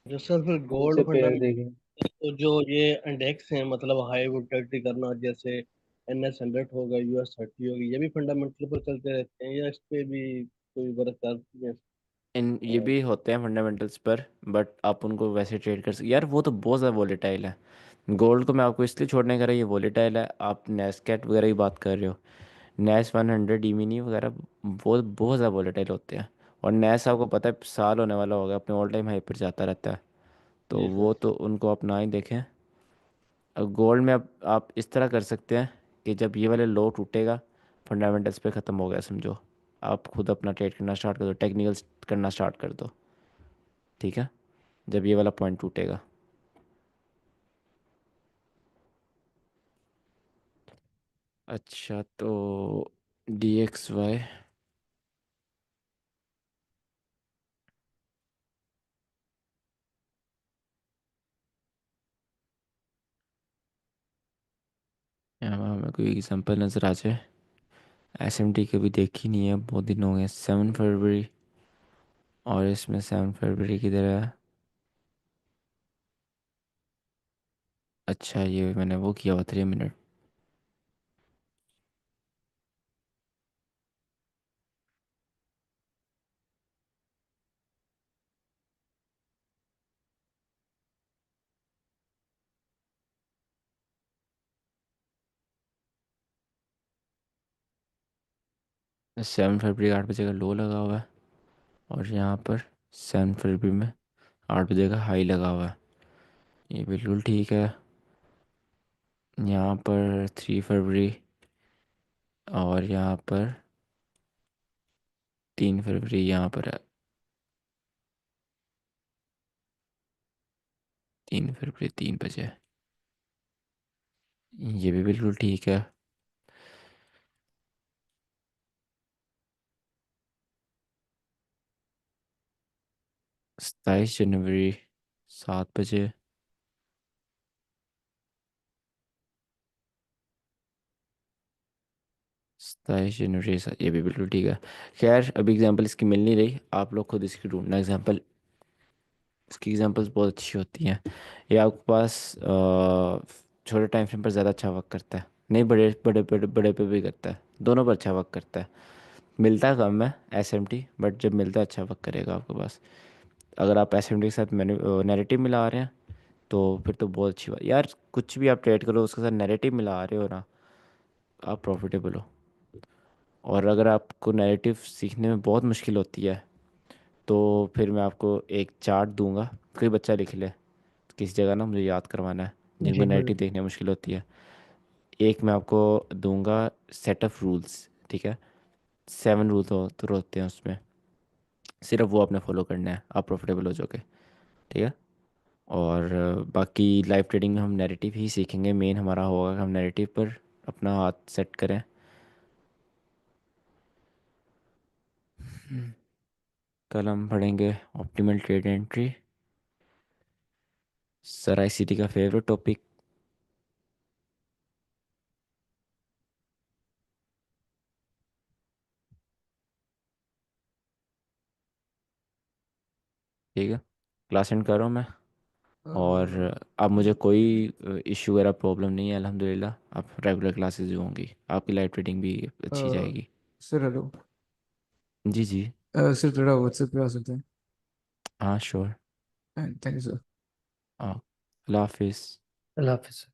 जो सर फिर
कौन
गोल्ड
से पेयर
फंडामेंटल,
देखें?
तो जो ये इंडेक्स हैं मतलब हाई वोलेटिलिटी करना, जैसे NS 100 होगा, US 30 होगी, ये भी फंडामेंटल पर चलते रहते हैं या इस पे भी कोई वर्क करती है?
इन ये भी होते हैं फंडामेंटल्स पर, बट आप उनको वैसे ट्रेड कर सकते यार, वो तो बहुत ज़्यादा वोलेटाइल है। गोल्ड को मैं आपको इसलिए छोड़ने का रहा, ये वोलेटाइल है। आप नेस्कैट वगैरह की बात कर रहे हो, नेस 100 डीमिनी वगैरह, वो बहुत ज़्यादा वोलेटाइल होते हैं। और नेस आपको पता है साल होने वाला होगा, अपने ऑल टाइम हाई पर जाता रहता है, तो
जी
वो
सर।
तो उनको आप ना ही देखें। गोल्ड में अब आप इस तरह कर सकते हैं कि जब ये वाले लो टूटेगा, फंडामेंटल्स पे ख़त्म हो गया समझो, आप खुद अपना ट्रेड करना स्टार्ट कर दो, टेक्निकल्स करना स्टार्ट कर दो, ठीक है, जब ये वाला पॉइंट टूटेगा। अच्छा तो DXY, यहाँ हमें कोई एग्जांपल नज़र आ जाए। SMT कभी देखी नहीं है, बहुत दिन हो गए, 7 फरवरी, और इसमें 7 फरवरी की तरह। अच्छा ये मैंने वो किया हुआ 3 मिनट। तो 7 फरवरी 8 बजे का लो लगा हुआ है, और यहाँ पर 7 फरवरी में 8 बजे का हाई लगा हुआ है, ये बिल्कुल ठीक है। यहाँ पर 3 फरवरी, और यहाँ पर 3 फरवरी, यहाँ पर है 3 फरवरी 3 बजे, ये भी बिल्कुल ठीक है। 27 जनवरी 7 बजे, 27 जनवरी ये भी बिल्कुल ठीक है। खैर अभी एग्जांपल इसकी मिल नहीं रही, आप लोग खुद इसकी ढूंढना एग्जांपल, इसकी एग्जांपल्स बहुत अच्छी होती हैं। ये आपके पास छोटे टाइम फ्रेम पर ज़्यादा अच्छा वर्क करता है, नहीं बड़े बड़े बड़े बड़े पे भी करता है, दोनों पर अच्छा वर्क करता है। मिलता कम है SMT, बट जब मिलता है अच्छा वर्क करेगा आपके पास। अगर आप SMT के साथ नैरेटिव मिला रहे हैं तो फिर तो बहुत अच्छी बात यार, कुछ भी आप ट्रेड करो उसके साथ नैरेटिव मिला रहे हो ना, आप प्रॉफिटेबल हो। और अगर आपको नैरेटिव सीखने में बहुत मुश्किल होती है, तो फिर मैं आपको एक चार्ट दूंगा, कोई बच्चा लिख ले किसी जगह ना, मुझे याद करवाना है, जिनको
जी मैं
नैरेटिव देखने में मुश्किल होती है। एक मैं आपको दूंगा सेट ऑफ रूल्स, ठीक है, 7 रूल्स तो होते हैं उसमें, सिर्फ वो आपने फॉलो करना है, आप प्रॉफिटेबल हो जाओगे, ठीक है। और बाकी लाइव ट्रेडिंग में हम नैरेटिव ही सीखेंगे, मेन हमारा होगा कि हम नैरेटिव पर अपना हाथ सेट करें। कल हम पढ़ेंगे optimal trade entry, sir ICT का फेवरेट टॉपिक। ठीक है, क्लास एंड कर रहा हूँ मैं। और अब मुझे कोई इशू वगैरह प्रॉब्लम नहीं है अल्हम्दुलिल्लाह, अब रेगुलर क्लासेस जो होंगी आपकी लाइव ट्रेडिंग भी अच्छी जाएगी।
Sir hello.
जी जी।
सर थोड़ा व्हाट्सएप पे आ सकते हैं?
हाँ श्योर।
Thank you sir.
हाँ, अल्लाह हाफिज़।
अल्लाह हाफिज़।